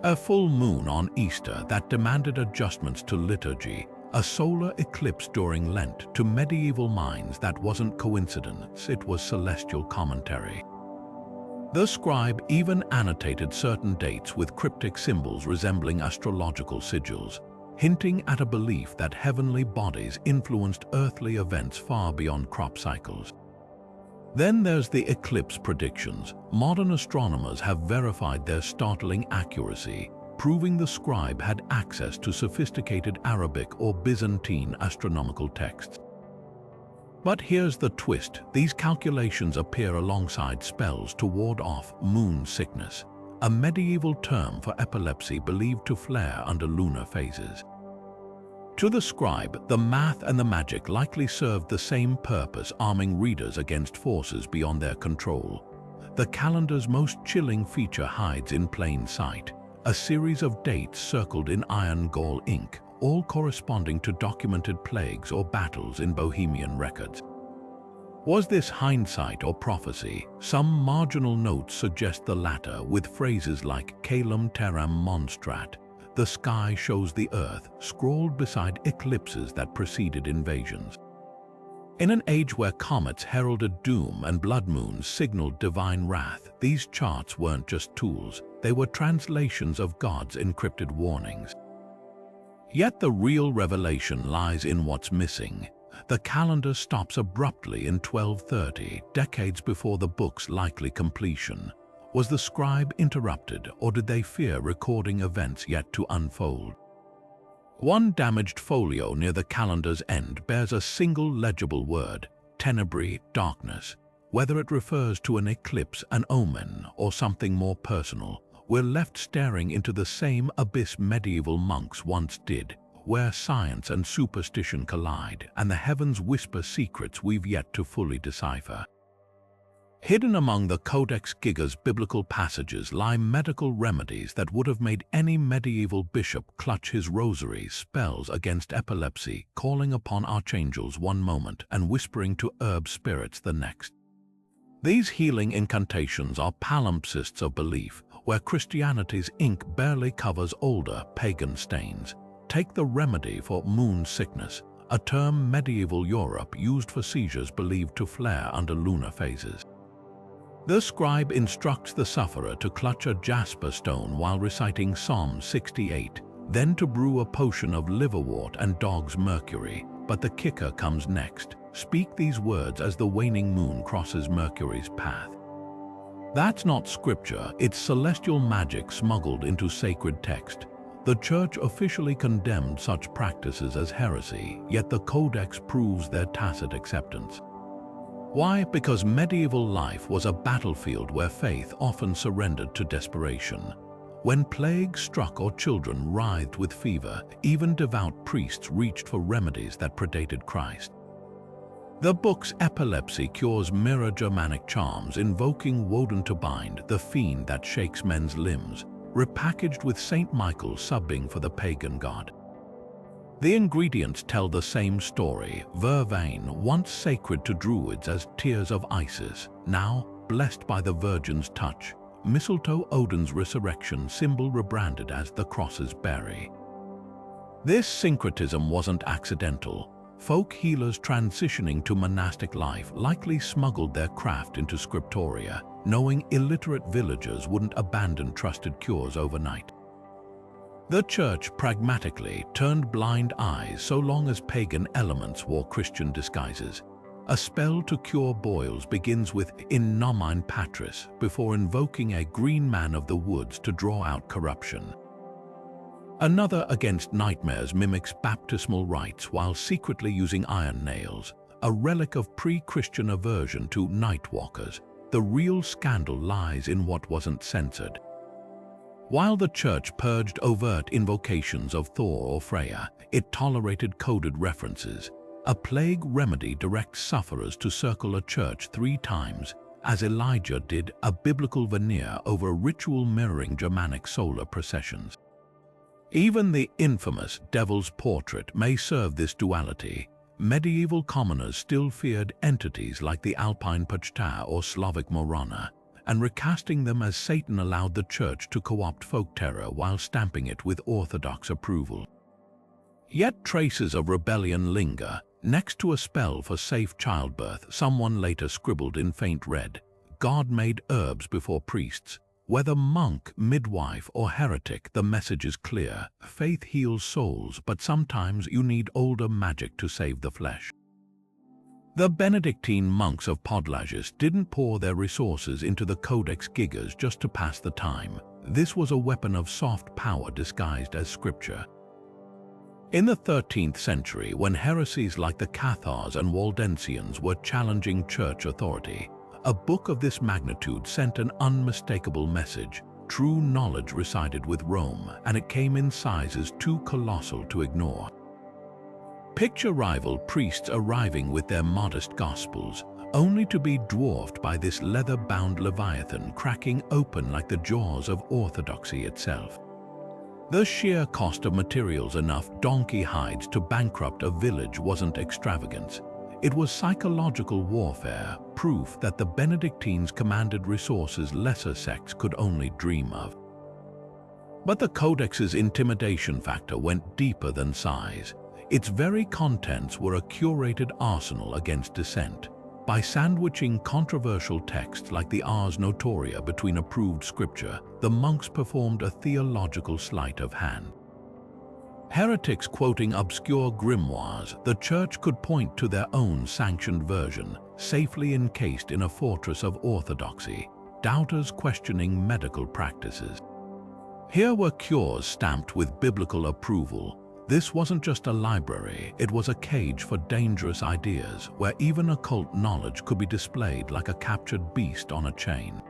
A full moon on Easter that demanded adjustments to liturgy, a solar eclipse during Lent. To medieval minds, that wasn't coincidence, it was celestial commentary. The scribe even annotated certain dates with cryptic symbols resembling astrological sigils, hinting at a belief that heavenly bodies influenced earthly events far beyond crop cycles. Then there's the eclipse predictions. Modern astronomers have verified their startling accuracy, proving the scribe had access to sophisticated Arabic or Byzantine astronomical texts. But here's the twist: these calculations appear alongside spells to ward off moon sickness, a medieval term for epilepsy believed to flare under lunar phases. To the scribe, the math and the magic likely served the same purpose, arming readers against forces beyond their control. The calendar's most chilling feature hides in plain sight: a series of dates circled in iron gall ink, all corresponding to documented plagues or battles in Bohemian records. Was this hindsight or prophecy? Some marginal notes suggest the latter, with phrases like "Caelum terram monstrat," "the sky shows the earth," scrawled beside eclipses that preceded invasions. In an age where comets heralded doom and blood moons signaled divine wrath, these charts weren't just tools, they were translations of God's encrypted warnings. Yet the real revelation lies in what's missing. The calendar stops abruptly in 1230, decades before the book's likely completion. Was the scribe interrupted, or did they fear recording events yet to unfold? One damaged folio near the calendar's end bears a single legible word: tenebrae, darkness. Whether it refers to an eclipse, an omen, or something more personal, we're left staring into the same abyss medieval monks once did, where science and superstition collide, and the heavens whisper secrets we've yet to fully decipher. Hidden among the Codex Gigas' biblical passages lie medical remedies that would have made any medieval bishop clutch his rosary: spells against epilepsy, calling upon archangels one moment and whispering to herb spirits the next. These healing incantations are palimpsests of belief, where Christianity's ink barely covers older pagan stains. Take the remedy for moon sickness, a term medieval Europe used for seizures believed to flare under lunar phases. The scribe instructs the sufferer to clutch a jasper stone while reciting Psalm 68, then to brew a potion of liverwort and dog's mercury. But the kicker comes next: speak these words as the waning moon crosses Mercury's path. That's not scripture, it's celestial magic smuggled into sacred text. The Church officially condemned such practices as heresy, yet the Codex proves their tacit acceptance. Why? Because medieval life was a battlefield where faith often surrendered to desperation. When plague struck or children writhed with fever, even devout priests reached for remedies that predated Christ. The book's epilepsy cures mirror Germanic charms, invoking Woden to bind, the fiend that shakes men's limbs, repackaged with St. Michael subbing for the pagan god. The ingredients tell the same story: vervain, once sacred to druids as tears of Isis, now blessed by the Virgin's touch; mistletoe, Odin's resurrection symbol, rebranded as the cross's berry. This syncretism wasn't accidental. Folk healers transitioning to monastic life likely smuggled their craft into scriptoria, knowing illiterate villagers wouldn't abandon trusted cures overnight. The Church pragmatically turned blind eyes so long as pagan elements wore Christian disguises. A spell to cure boils begins with "in nomine Patris" before invoking a green man of the woods to draw out corruption. Another against nightmares mimics baptismal rites while secretly using iron nails, a relic of pre-Christian aversion to nightwalkers. The real scandal lies in what wasn't censored. While the Church purged overt invocations of Thor or Freya, it tolerated coded references. A plague remedy directs sufferers to circle a church 3 times, as Elijah did, a biblical veneer over a ritual mirroring Germanic solar processions. Even the infamous Devil's Portrait may serve this duality. medieval commoners still feared entities like the Alpine Pachta or Slavic Morana, and recasting them as Satan allowed the church to co-opt folk terror while stamping it with orthodox approval. Yet traces of rebellion linger. Next to a spell for safe childbirth, someone later scribbled in faint red, "God made herbs before priests." Whether monk, midwife, or heretic, the message is clear. Faith heals souls, but sometimes you need older magic to save the flesh. The Benedictine monks of Podlages didn't pour their resources into the Codex Gigas just to pass the time. This was a weapon of soft power disguised as scripture. In the 13th century, when heresies like the Cathars and Waldensians were challenging church authority, a book of this magnitude sent an unmistakable message. True knowledge resided with Rome, and it came in sizes too colossal to ignore. Picture rival priests arriving with their modest gospels, only to be dwarfed by this leather-bound leviathan cracking open like the jaws of orthodoxy itself. The sheer cost of materials, enough donkey hides to bankrupt a village, wasn't extravagance. It was psychological warfare, proof that the Benedictines commanded resources lesser sects could only dream of. But the Codex's intimidation factor went deeper than size. Its very contents were a curated arsenal against dissent. By sandwiching controversial texts like the Ars Notoria between approved scripture, the monks performed a theological sleight of hand. Heretics quoting obscure grimoires, the church could point to their own sanctioned version, safely encased in a fortress of orthodoxy, doubters questioning medical practices. Here were cures stamped with biblical approval. This wasn't just a library, it was a cage for dangerous ideas, where even occult knowledge could be displayed like a captured beast on a chain.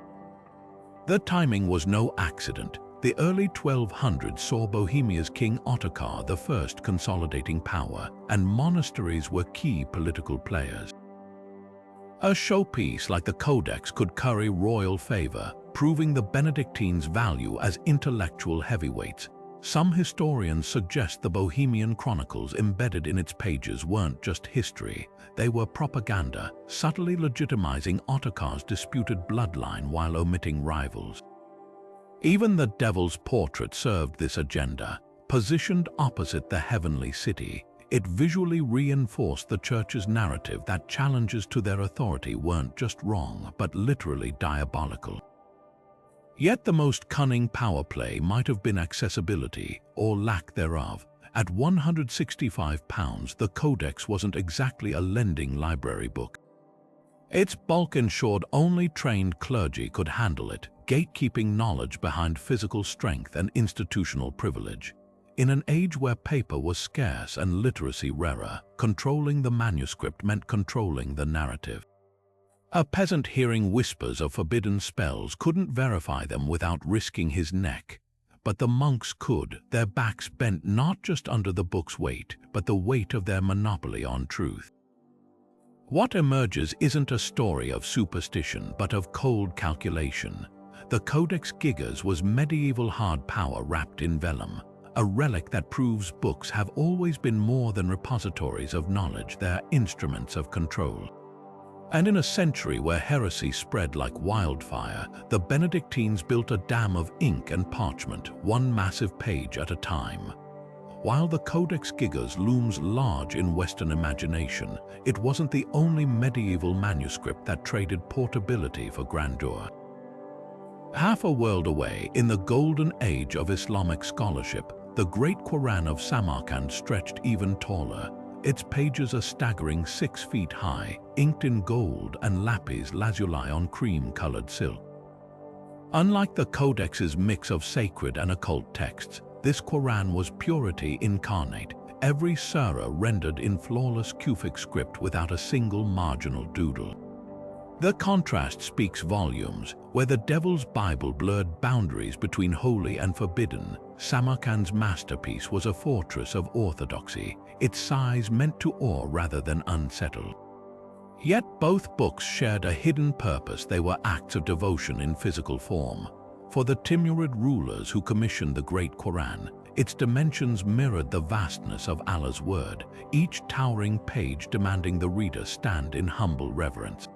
The timing was no accident. The early 1200s saw Bohemia's King Ottokar I consolidating power, and monasteries were key political players. A showpiece like the Codex could curry royal favor, proving the Benedictines' value as intellectual heavyweights. Some historians suggest the Bohemian Chronicles embedded in its pages weren't just history, they were propaganda, subtly legitimizing Ottokar's disputed bloodline while omitting rivals. Even the Devil's Portrait served this agenda. Positioned opposite the heavenly city, it visually reinforced the church's narrative that challenges to their authority weren't just wrong, but literally diabolical. Yet the most cunning power play might have been accessibility, or lack thereof. At £165, the Codex wasn't exactly a lending library book. Its bulk ensured only trained clergy could handle it, gatekeeping knowledge behind physical strength and institutional privilege. In an age where paper was scarce and literacy rarer, controlling the manuscript meant controlling the narrative. A peasant hearing whispers of forbidden spells couldn't verify them without risking his neck. But the monks could, their backs bent not just under the book's weight, but the weight of their monopoly on truth. What emerges isn't a story of superstition, but of cold calculation. The Codex Gigas was medieval hard power wrapped in vellum, a relic that proves books have always been more than repositories of knowledge, they're instruments of control. And in a century where heresy spread like wildfire, the Benedictines built a dam of ink and parchment, one massive page at a time. While the Codex Gigas looms large in Western imagination, it wasn't the only medieval manuscript that traded portability for grandeur. Half a world away, in the golden age of Islamic scholarship, the Great Quran of Samarkand stretched even taller. Its pages a staggering 6 feet high, inked in gold and lapis lazuli on cream-colored silk. Unlike the Codex's mix of sacred and occult texts, this Quran was purity incarnate, every surah rendered in flawless Kufic script without a single marginal doodle. The contrast speaks volumes. Where the Devil's Bible blurred boundaries between holy and forbidden, Samarkand's masterpiece was a fortress of orthodoxy, its size meant to awe rather than unsettle. Yet both books shared a hidden purpose. They were acts of devotion in physical form. For the Timurid rulers who commissioned the Great Quran, Its dimensions mirrored the vastness of Allah's word, each towering page demanding the reader stand in humble reverence.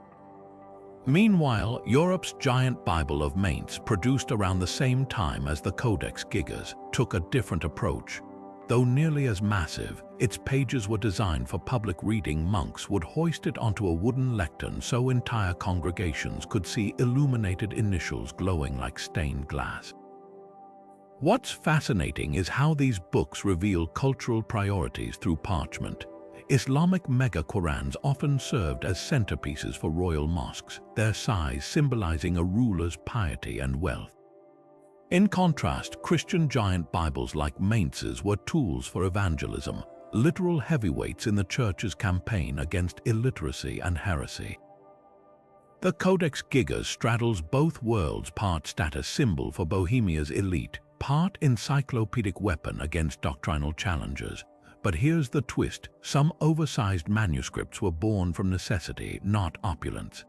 Meanwhile, Europe's giant Bible of Mainz, produced around the same time as the Codex Gigas, took a different approach. Though nearly as massive, its pages were designed for public reading. Monks would hoist it onto a wooden lectern so entire congregations could see illuminated initials glowing like stained glass. What's fascinating is how these books reveal cultural priorities through parchment. Islamic mega-Qurans often served as centerpieces for royal mosques, their size symbolizing a ruler's piety and wealth. In contrast, Christian giant Bibles like Mainz's were tools for evangelism, literal heavyweights in the Church's campaign against illiteracy and heresy. The Codex Gigas straddles both worlds, part status symbol for Bohemia's elite, part encyclopedic weapon against doctrinal challengers. But here's the twist: some oversized manuscripts were born from necessity, not opulence.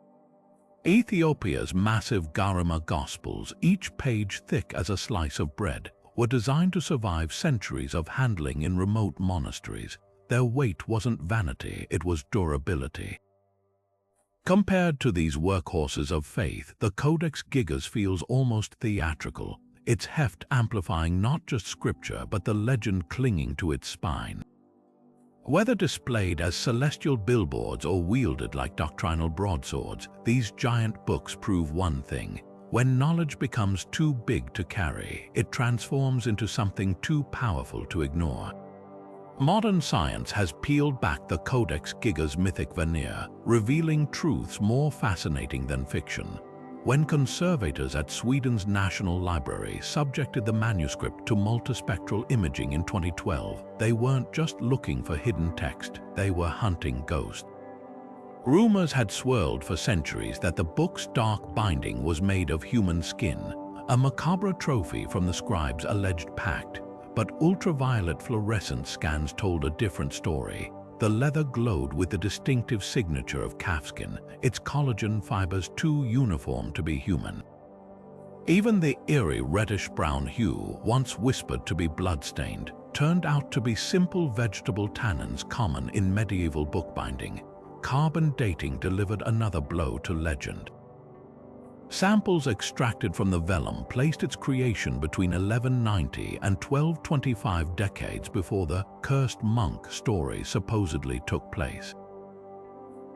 Ethiopia's massive Garima Gospels, each page thick as a slice of bread, were designed to survive centuries of handling in remote monasteries. Their weight wasn't vanity, it was durability. Compared to these workhorses of faith, the Codex Gigas feels almost theatrical, its heft amplifying not just scripture but the legend clinging to its spine. Whether displayed as celestial billboards or wielded like doctrinal broadswords, these giant books prove one thing: when knowledge becomes too big to carry, it transforms into something too powerful to ignore. Modern science has peeled back the Codex Gigas' mythic veneer, revealing truths more fascinating than fiction. When conservators at Sweden's National Library subjected the manuscript to multispectral imaging in 2012, they weren't just looking for hidden text, they were hunting ghosts. Rumors had swirled for centuries that the book's dark binding was made of human skin, a macabre trophy from the scribe's alleged Pact. But ultraviolet fluorescence scans told a different story. The leather glowed with the distinctive signature of calfskin, its collagen fibers too uniform to be human. Even the eerie reddish-brown hue, once whispered to be blood-stained, turned out to be simple vegetable tannins common in medieval bookbinding. Carbon dating delivered another blow to legend. Samples extracted from the vellum placed its creation between 1190 and 1225, decades before the cursed monk story supposedly took place.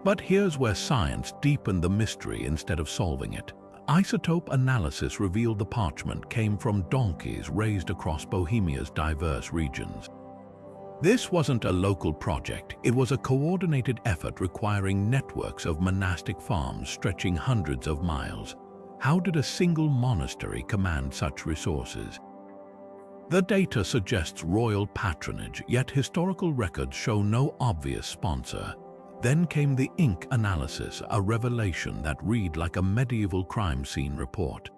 But here's where science deepened the mystery instead of solving it. Isotope analysis revealed the parchment came from donkeys raised across Bohemia's diverse regions. This wasn't a local project, it was a coordinated effort requiring networks of monastic farms stretching hundreds of miles. How did a single monastery command such resources? The data suggests royal patronage, yet historical records show no obvious sponsor. Then came the ink analysis, a revelation that read like a medieval crime scene report.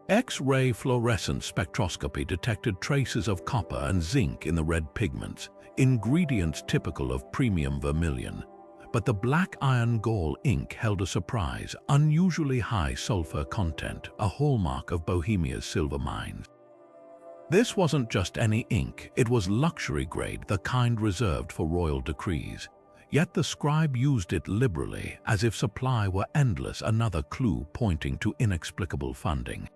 X-ray fluorescence spectroscopy detected traces of copper and zinc in the red pigments, ingredients typical of premium vermilion. But the black iron gall ink held a surprise: unusually high sulfur content, a hallmark of Bohemia's silver mines. This wasn't just any ink, it was luxury grade, the kind reserved for royal decrees. Yet the scribe used it liberally, as if supply were endless, another clue pointing to inexplicable funding.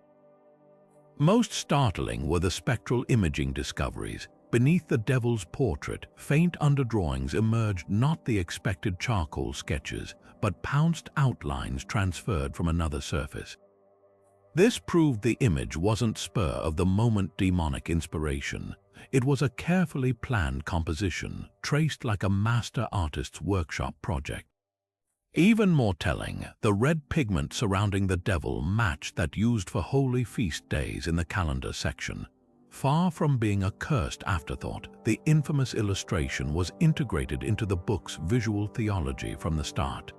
Most startling were the spectral imaging discoveries. Beneath the devil's portrait, faint underdrawings emerged, not the expected charcoal sketches, but pounced outlines transferred from another surface. This proved the image wasn't spur of the moment demonic inspiration. It was a carefully planned composition, traced like a master artist's workshop project. Even more telling, the red pigment surrounding the devil matched that used for holy feast days in the calendar section. Far from being a cursed afterthought, the infamous illustration was integrated into the book's visual theology from the start.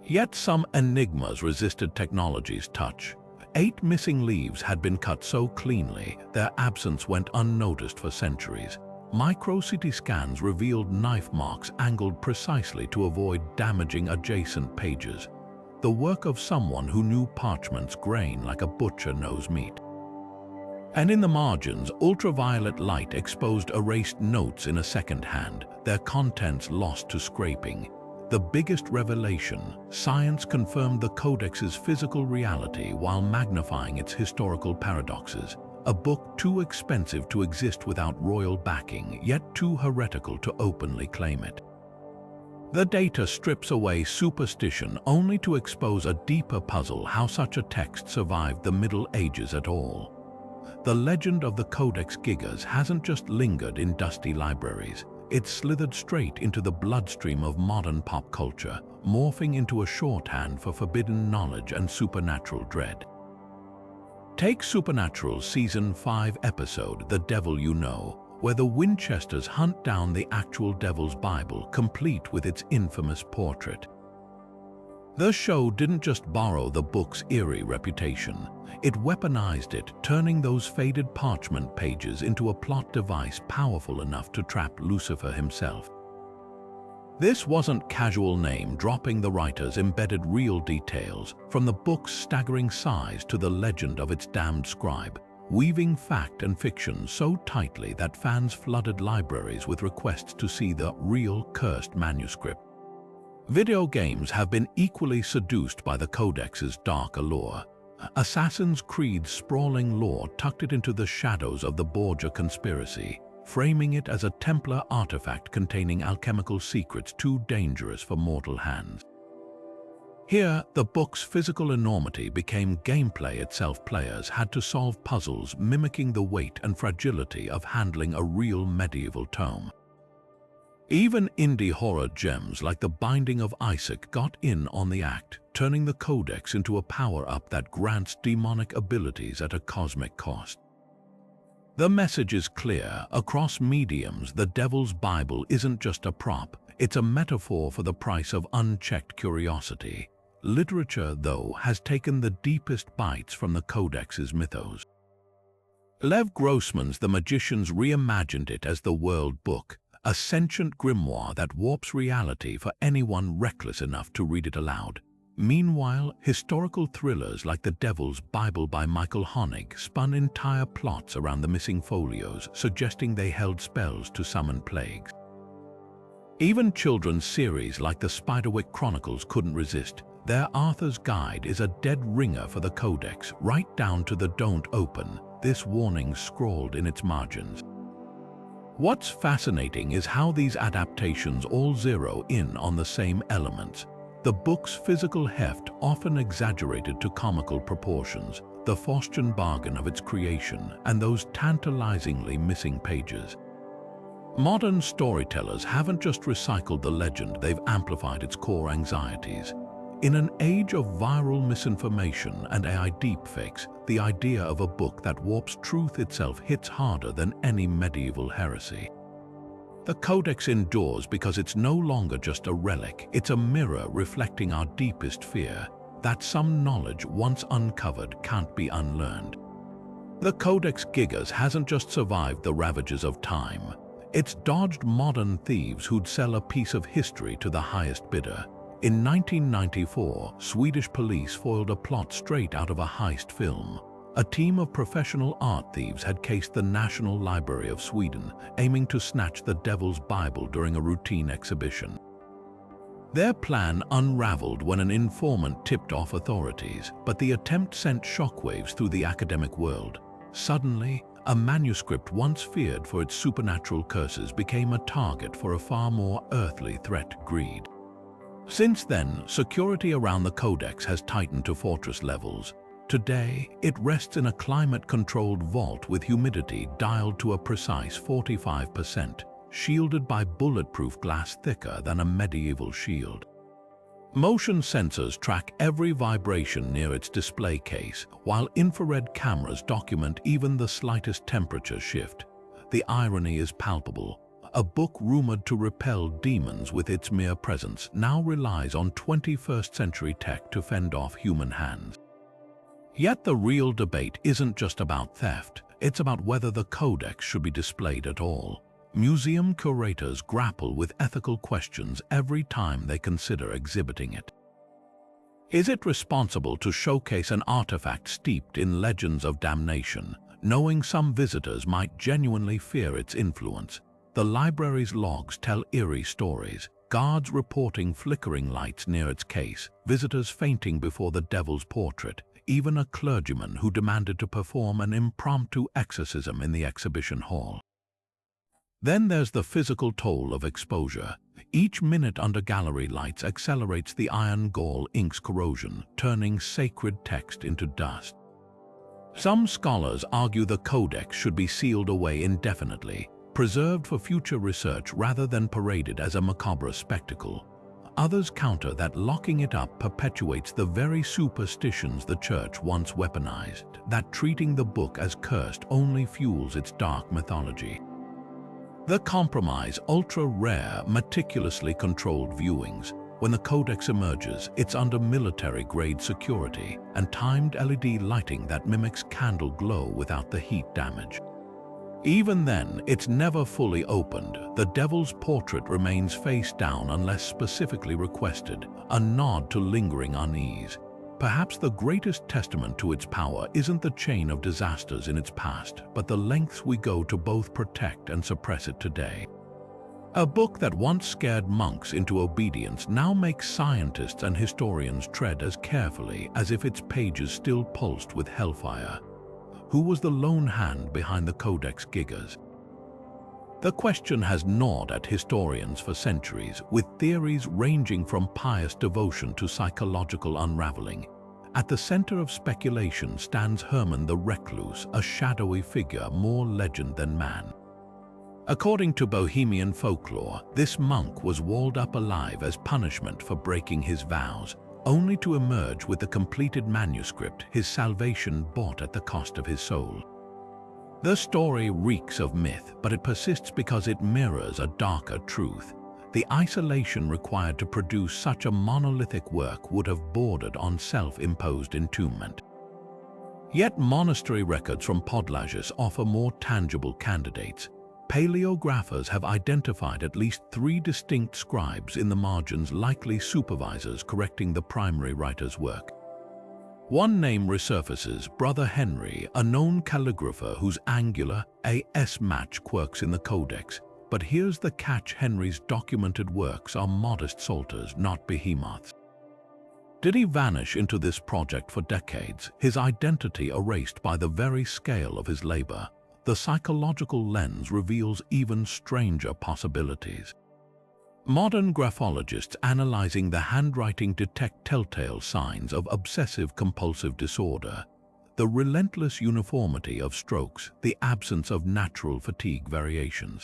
Yet some enigmas resisted technology's touch. 8 missing leaves had been cut so cleanly, their absence went unnoticed for centuries. Micro-CT scans revealed knife marks angled precisely to avoid damaging adjacent pages, the work of someone who knew parchment's grain like a butcher knows meat. And in the margins, ultraviolet light exposed erased notes in a second hand, their contents lost to scraping. The biggest revelation, science confirmed the Codex's physical reality while magnifying its historical paradoxes. A book too expensive to exist without royal backing, yet too heretical to openly claim it. The data strips away superstition only to expose a deeper puzzle: how such a text survived the Middle Ages at all. The legend of the Codex Gigas hasn't just lingered in dusty libraries. It slithered straight into the bloodstream of modern pop culture, morphing into a shorthand for forbidden knowledge and supernatural dread. Take Supernatural's Season 5 episode, The Devil You Know, where the Winchesters hunt down the actual Devil's Bible, complete with its infamous portrait. The show didn't just borrow the book's eerie reputation, it weaponized it, turning those faded parchment pages into a plot device powerful enough to trap Lucifer himself. This wasn't casual name-dropping. The writers embedded real details, from the book's staggering size to the legend of its damned scribe, weaving fact and fiction so tightly that fans flooded libraries with requests to see the real cursed manuscript. Video games have been equally seduced by the Codex's dark allure. Assassin's Creed's sprawling lore tucked it into the shadows of the Borgia conspiracy, framing it as a Templar artifact containing alchemical secrets too dangerous for mortal hands. Here, the book's physical enormity became gameplay itself. Players had to solve puzzles mimicking the weight and fragility of handling a real medieval tome. Even indie horror gems like The Binding of Isaac got in on the act, turning the Codex into a power-up that grants demonic abilities at a cosmic cost. The message is clear. Across mediums, the Devil's Bible isn't just a prop, it's a metaphor for the price of unchecked curiosity. Literature, though, has taken the deepest bites from the Codex's mythos. Lev Grossman's The Magicians reimagined it as the World Book, a sentient grimoire that warps reality for anyone reckless enough to read it aloud. Meanwhile, historical thrillers like The Devil's Bible by Michael Honig spun entire plots around the missing folios, suggesting they held spells to summon plagues. Even children's series like the Spiderwick Chronicles couldn't resist. Their Arthur's Guide is a dead ringer for the Codex, right down to the "Don't Open," this warning scrawled in its margins. What's fascinating is how these adaptations all zero in on the same elements. The book's physical heft, often exaggerated to comical proportions, the Faustian bargain of its creation, and those tantalizingly missing pages. Modern storytellers haven't just recycled the legend, they've amplified its core anxieties. In an age of viral misinformation and AI deepfakes, the idea of a book that warps truth itself hits harder than any medieval heresy. The Codex endures because it's no longer just a relic, it's a mirror reflecting our deepest fear, that some knowledge once uncovered can't be unlearned. The Codex Gigas hasn't just survived the ravages of time, it's dodged modern thieves who'd sell a piece of history to the highest bidder. In 1994, Swedish police foiled a plot straight out of a heist film. A team of professional art thieves had cased the National Library of Sweden, aiming to snatch the Devil's Bible during a routine exhibition. Their plan unraveled when an informant tipped off authorities, but the attempt sent shockwaves through the academic world. Suddenly, a manuscript once feared for its supernatural curses became a target for a far more earthly threat: greed. Since then, security around the Codex has tightened to fortress levels. Today, it rests in a climate-controlled vault with humidity dialed to a precise 45%, shielded by bulletproof glass thicker than a medieval shield. Motion sensors track every vibration near its display case, while infrared cameras document even the slightest temperature shift. The irony is palpable. A book rumored to repel demons with its mere presence now relies on 21st century tech to fend off human hands. Yet the real debate isn't just about theft, it's about whether the Codex should be displayed at all. Museum curators grapple with ethical questions every time they consider exhibiting it. Is it responsible to showcase an artifact steeped in legends of damnation, knowing some visitors might genuinely fear its influence. The library's logs tell eerie stories, guards reporting flickering lights near its case, visitors fainting before the devil's portrait, even a clergyman who demanded to perform an impromptu exorcism in the exhibition hall. Then there's the physical toll of exposure. Each minute under gallery lights accelerates the iron gall ink's corrosion, turning sacred text into dust. Some scholars argue the codex should be sealed away indefinitely, preserved for future research rather than paraded as a macabre spectacle. Others counter that locking it up perpetuates the very superstitions the Church once weaponized, that treating the book as cursed only fuels its dark mythology. The compromise, ultra-rare, meticulously controlled viewings. When the codex emerges, it's under military-grade security and timed LED lighting that mimics candle glow without the heat damage. Even then, it's never fully opened. The devil's portrait remains face down unless specifically requested, a nod to lingering unease. Perhaps the greatest testament to its power isn't the chain of disasters in its past, but the lengths we go to both protect and suppress it today. A book that once scared monks into obedience now makes scientists and historians tread as carefully as if its pages still pulsed with hellfire. Who was the lone hand behind the Codex Gigas? The question has gnawed at historians for centuries, with theories ranging from pious devotion to psychological unraveling. At the center of speculation stands Herman the Recluse, a shadowy figure more legend than man. According to Bohemian folklore, this monk was walled up alive as punishment for breaking his vows, only to emerge with the completed manuscript, his salvation bought at the cost of his soul. The story reeks of myth, but it persists because it mirrors a darker truth. The isolation required to produce such a monolithic work would have bordered on self-imposed entombment. Yet monastery records from Podlages offer more tangible candidates. Paleographers have identified at least 3 distinct scribes in the margins, likely supervisors correcting the primary writer's work. One name resurfaces, Brother Henry, a known calligrapher whose angular AS match quirks in the codex. But here's the catch: Henry's documented works are modest psalters, not behemoths. Did he vanish into this project for decades, his identity erased by the very scale of his labor? The psychological lens reveals even stranger possibilities. Modern graphologists analyzing the handwriting detect telltale signs of obsessive-compulsive disorder, the relentless uniformity of strokes, the absence of natural fatigue variations.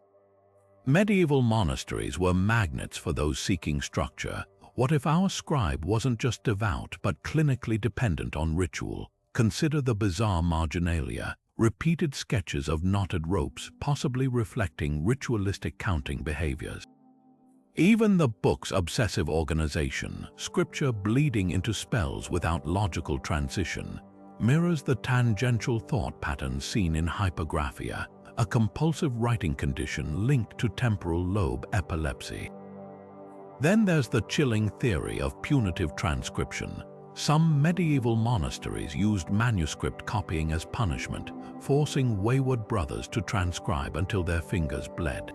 Medieval monasteries were magnets for those seeking structure. What if our scribe wasn't just devout but clinically dependent on ritual? Consider the bizarre marginalia, repeated sketches of knotted ropes, possibly reflecting ritualistic counting behaviors. Even the book's obsessive organization, scripture bleeding into spells without logical transition, mirrors the tangential thought patterns seen in hypergraphia, a compulsive writing condition linked to temporal lobe epilepsy. Then there's the chilling theory of punitive transcription. Some medieval monasteries used manuscript copying as punishment, forcing wayward brothers to transcribe until their fingers bled.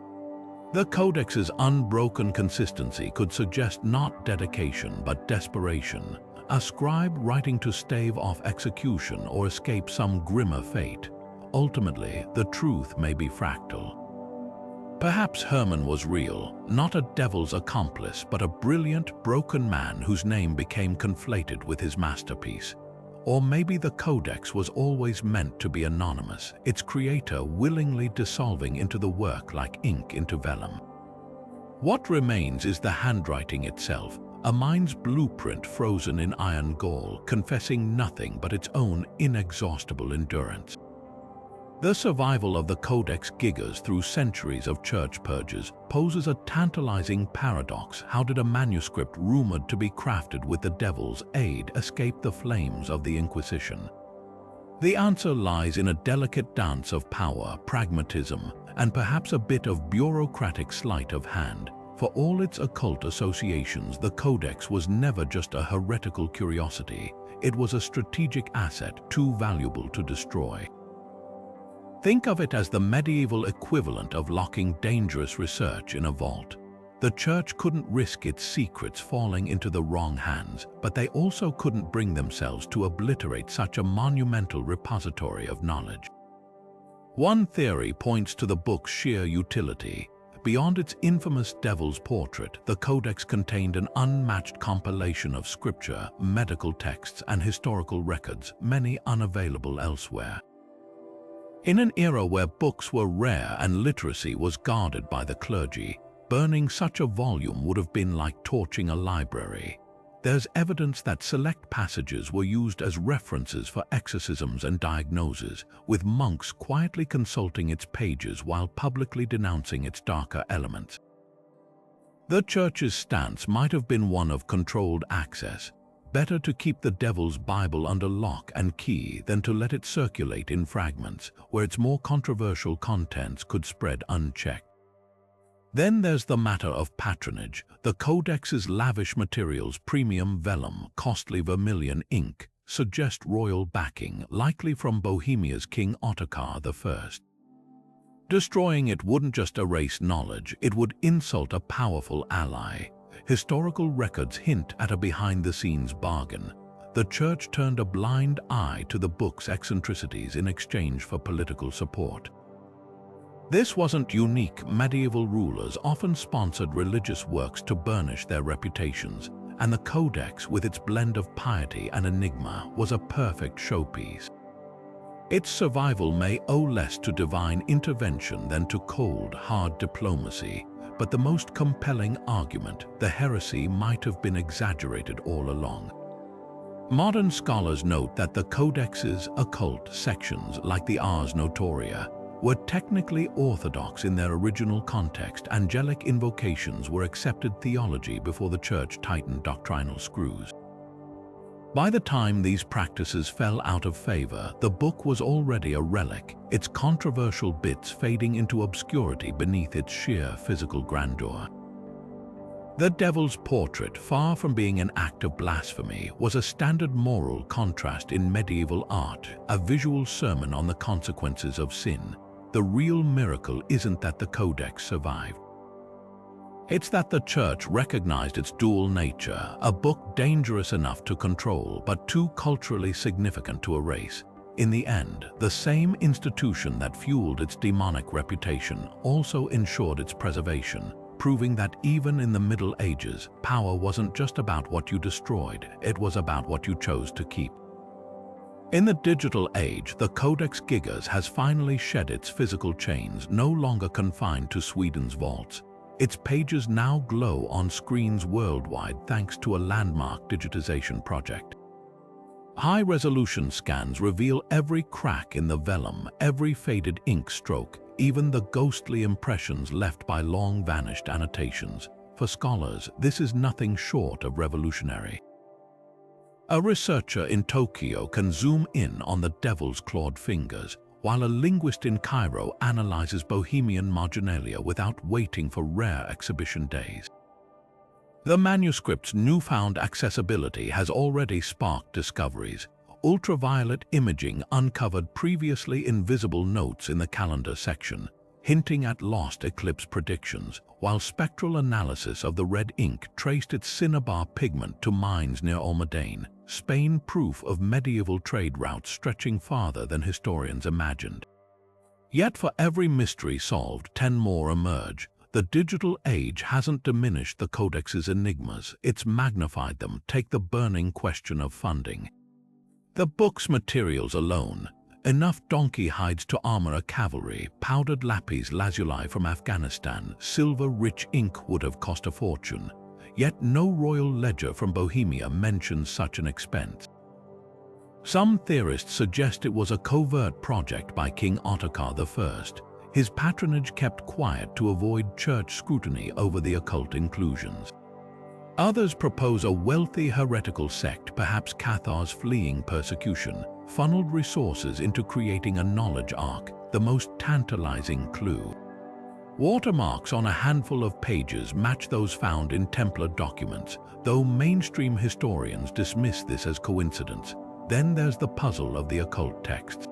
The codex's unbroken consistency could suggest not dedication but desperation, a scribe writing to stave off execution or escape some grimmer fate. Ultimately, the truth may be fractal. Perhaps Herman was real, not a devil's accomplice, but a brilliant, broken man whose name became conflated with his masterpiece. Or maybe the codex was always meant to be anonymous, its creator willingly dissolving into the work like ink into vellum. What remains is the handwriting itself, a mind's blueprint frozen in iron gall, confessing nothing but its own inexhaustible endurance. The survival of the Codex Gigas through centuries of church purges poses a tantalizing paradox. How did a manuscript rumored to be crafted with the devil's aid escape the flames of the Inquisition? The answer lies in a delicate dance of power, pragmatism, and perhaps a bit of bureaucratic sleight of hand. For all its occult associations, the Codex was never just a heretical curiosity. It was a strategic asset too valuable to destroy. Think of it as the medieval equivalent of locking dangerous research in a vault. The church couldn't risk its secrets falling into the wrong hands, but they also couldn't bring themselves to obliterate such a monumental repository of knowledge. One theory points to the book's sheer utility. Beyond its infamous devil's portrait, the Codex contained an unmatched compilation of scripture, medical texts, and historical records, many unavailable elsewhere. In an era where books were rare and literacy was guarded by the clergy, burning such a volume would have been like torching a library. There's evidence that select passages were used as references for exorcisms and diagnoses, with monks quietly consulting its pages while publicly denouncing its darker elements. The church's stance might have been one of controlled access. Better to keep the devil's Bible under lock and key than to let it circulate in fragments, where its more controversial contents could spread unchecked. Then there's the matter of patronage. The Codex's lavish materials, premium vellum, costly vermilion ink, suggest royal backing, likely from Bohemia's King Ottokar I. Destroying it wouldn't just erase knowledge, it would insult a powerful ally. Historical records hint at a behind-the-scenes bargain. The church turned a blind eye to the book's eccentricities in exchange for political support. This wasn't unique. Medieval rulers often sponsored religious works to burnish their reputations, and the Codex, with its blend of piety and enigma, was a perfect showpiece. Its survival may owe less to divine intervention than to cold, hard diplomacy, but the most compelling argument, the heresy, might have been exaggerated all along. Modern scholars note that the Codex's occult sections, like the Ars Notoria, were technically orthodox in their original context. Angelic invocations were accepted theology before the church tightened doctrinal screws. By the time these practices fell out of favor, the book was already a relic, its controversial bits fading into obscurity beneath its sheer physical grandeur. The devil's portrait, far from being an act of blasphemy, was a standard moral contrast in medieval art, a visual sermon on the consequences of sin. The real miracle isn't that the Codex survived. It's that the church recognized its dual nature, a book dangerous enough to control but too culturally significant to erase. In the end, the same institution that fueled its demonic reputation also ensured its preservation, proving that even in the Middle Ages, power wasn't just about what you destroyed, it was about what you chose to keep. In the digital age, the Codex Gigas has finally shed its physical chains, no longer confined to Sweden's vaults. Its pages now glow on screens worldwide thanks to a landmark digitization project. High-resolution scans reveal every crack in the vellum, every faded ink stroke, even the ghostly impressions left by long-vanished annotations. For scholars, this is nothing short of revolutionary. A researcher in Tokyo can zoom in on the devil's clawed fingers, while a linguist in Cairo analyzes Bohemian marginalia without waiting for rare exhibition days. The manuscript's newfound accessibility has already sparked discoveries. Ultraviolet imaging uncovered previously invisible notes in the calendar section, hinting at lost eclipse predictions, while spectral analysis of the red ink traced its cinnabar pigment to mines near Almaden, Spain, proof of medieval trade routes stretching farther than historians imagined. Yet for every mystery solved, 10 more emerge. The digital age hasn't diminished the Codex's enigmas, it's magnified them. Take the burning question of funding. The book's materials alone, enough donkey hides to armor a cavalry, powdered lapis lazuli from Afghanistan, silver-rich ink would have cost a fortune. Yet no royal ledger from Bohemia mentions such an expense. Some theorists suggest it was a covert project by King Ottokar I. His patronage kept quiet to avoid church scrutiny over the occult inclusions. Others propose a wealthy heretical sect, perhaps Cathar's fleeing persecution, funneled resources into creating a knowledge ark, the most tantalizing clue. Watermarks on a handful of pages match those found in Templar documents, though mainstream historians dismiss this as coincidence. Then there's the puzzle of the occult texts.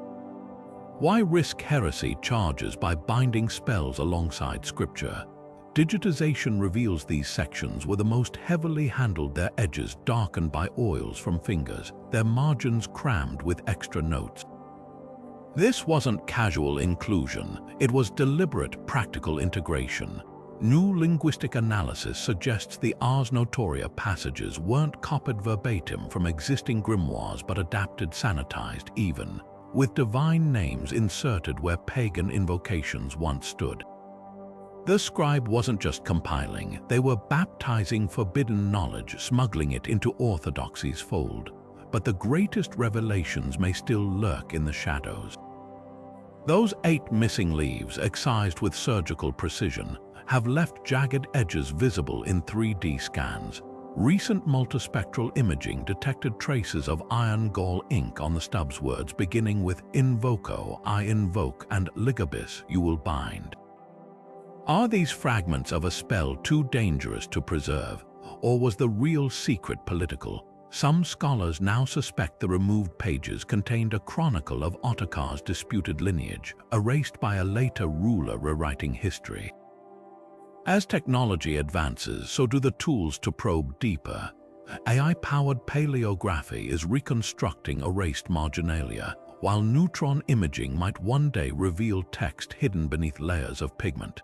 Why risk heresy charges by binding spells alongside scripture? Digitization reveals these sections were the most heavily handled, their edges darkened by oils from fingers, their margins crammed with extra notes. This wasn't casual inclusion, it was deliberate practical integration. New linguistic analysis suggests the Ars Notoria passages weren't copied verbatim from existing grimoires but adapted, sanitized even, with divine names inserted where pagan invocations once stood. The scribe wasn't just compiling, they were baptizing forbidden knowledge, smuggling it into orthodoxy's fold. But the greatest revelations may still lurk in the shadows. Those 8 missing leaves, excised with surgical precision, have left jagged edges visible in 3D scans. Recent multispectral imaging detected traces of iron gall ink on the stubs, words beginning with invoco, I invoke, and ligabis, you will bind. Are these fragments of a spell too dangerous to preserve, or was the real secret political? Some scholars now suspect the removed pages contained a chronicle of Ottokar's disputed lineage, erased by a later ruler rewriting history. As technology advances, so do the tools to probe deeper. AI-powered paleography is reconstructing erased marginalia, while neutron imaging might one day reveal text hidden beneath layers of pigment.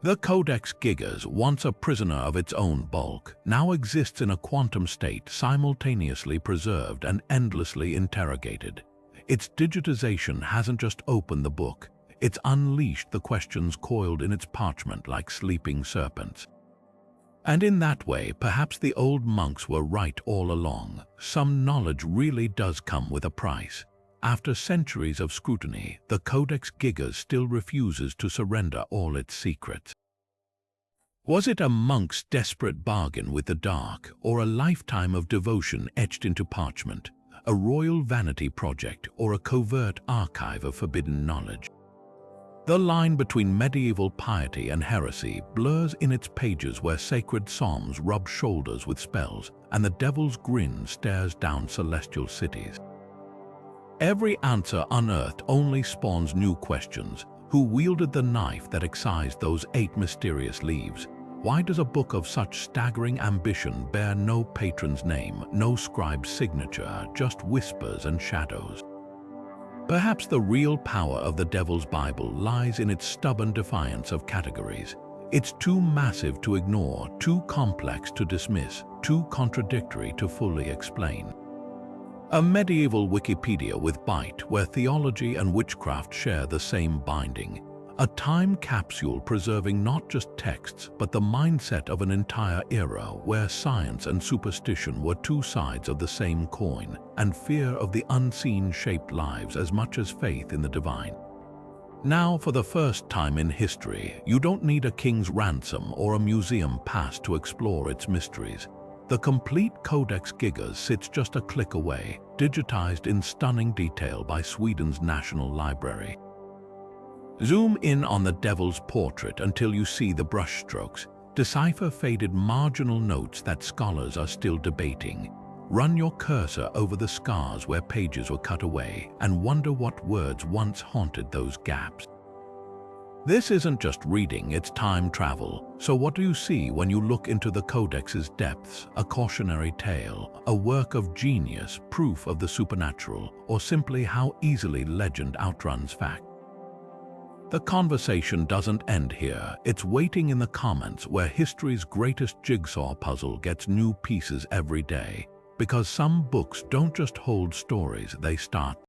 The Codex Gigas, once a prisoner of its own bulk, now exists in a quantum state, simultaneously preserved and endlessly interrogated. Its digitization hasn't just opened the book, it's unleashed the questions coiled in its parchment like sleeping serpents. And in that way, perhaps the old monks were right all along. Some knowledge really does come with a price. After centuries of scrutiny, the Codex Gigas still refuses to surrender all its secrets. Was it a monk's desperate bargain with the dark, or a lifetime of devotion etched into parchment, a royal vanity project, or a covert archive of forbidden knowledge? The line between medieval piety and heresy blurs in its pages, where sacred psalms rub shoulders with spells and the devil's grin stares down celestial cities. Every answer unearthed only spawns new questions. Who wielded the knife that excised those 8 mysterious leaves? Why does a book of such staggering ambition bear no patron's name, no scribe's signature, just whispers and shadows? Perhaps the real power of the Devil's Bible lies in its stubborn defiance of categories. It's too massive to ignore, too complex to dismiss, too contradictory to fully explain. A medieval Wikipedia with byte, where theology and witchcraft share the same binding. A time capsule preserving not just texts, but the mindset of an entire era where science and superstition were 2 sides of the same coin, and fear of the unseen shaped lives as much as faith in the divine. Now, for the first time in history, you don't need a king's ransom or a museum pass to explore its mysteries. The complete Codex Gigas sits just a click away, digitized in stunning detail by Sweden's National Library. Zoom in on the devil's portrait until you see the brushstrokes. Decipher faded marginal notes that scholars are still debating. Run your cursor over the scars where pages were cut away and wonder what words once haunted those gaps. This isn't just reading, it's time travel. So what do you see when you look into the Codex's depths? A cautionary tale, a work of genius, proof of the supernatural, or simply how easily legend outruns fact? The conversation doesn't end here. It's waiting in the comments, where history's greatest jigsaw puzzle gets new pieces every day. Because some books don't just hold stories, they start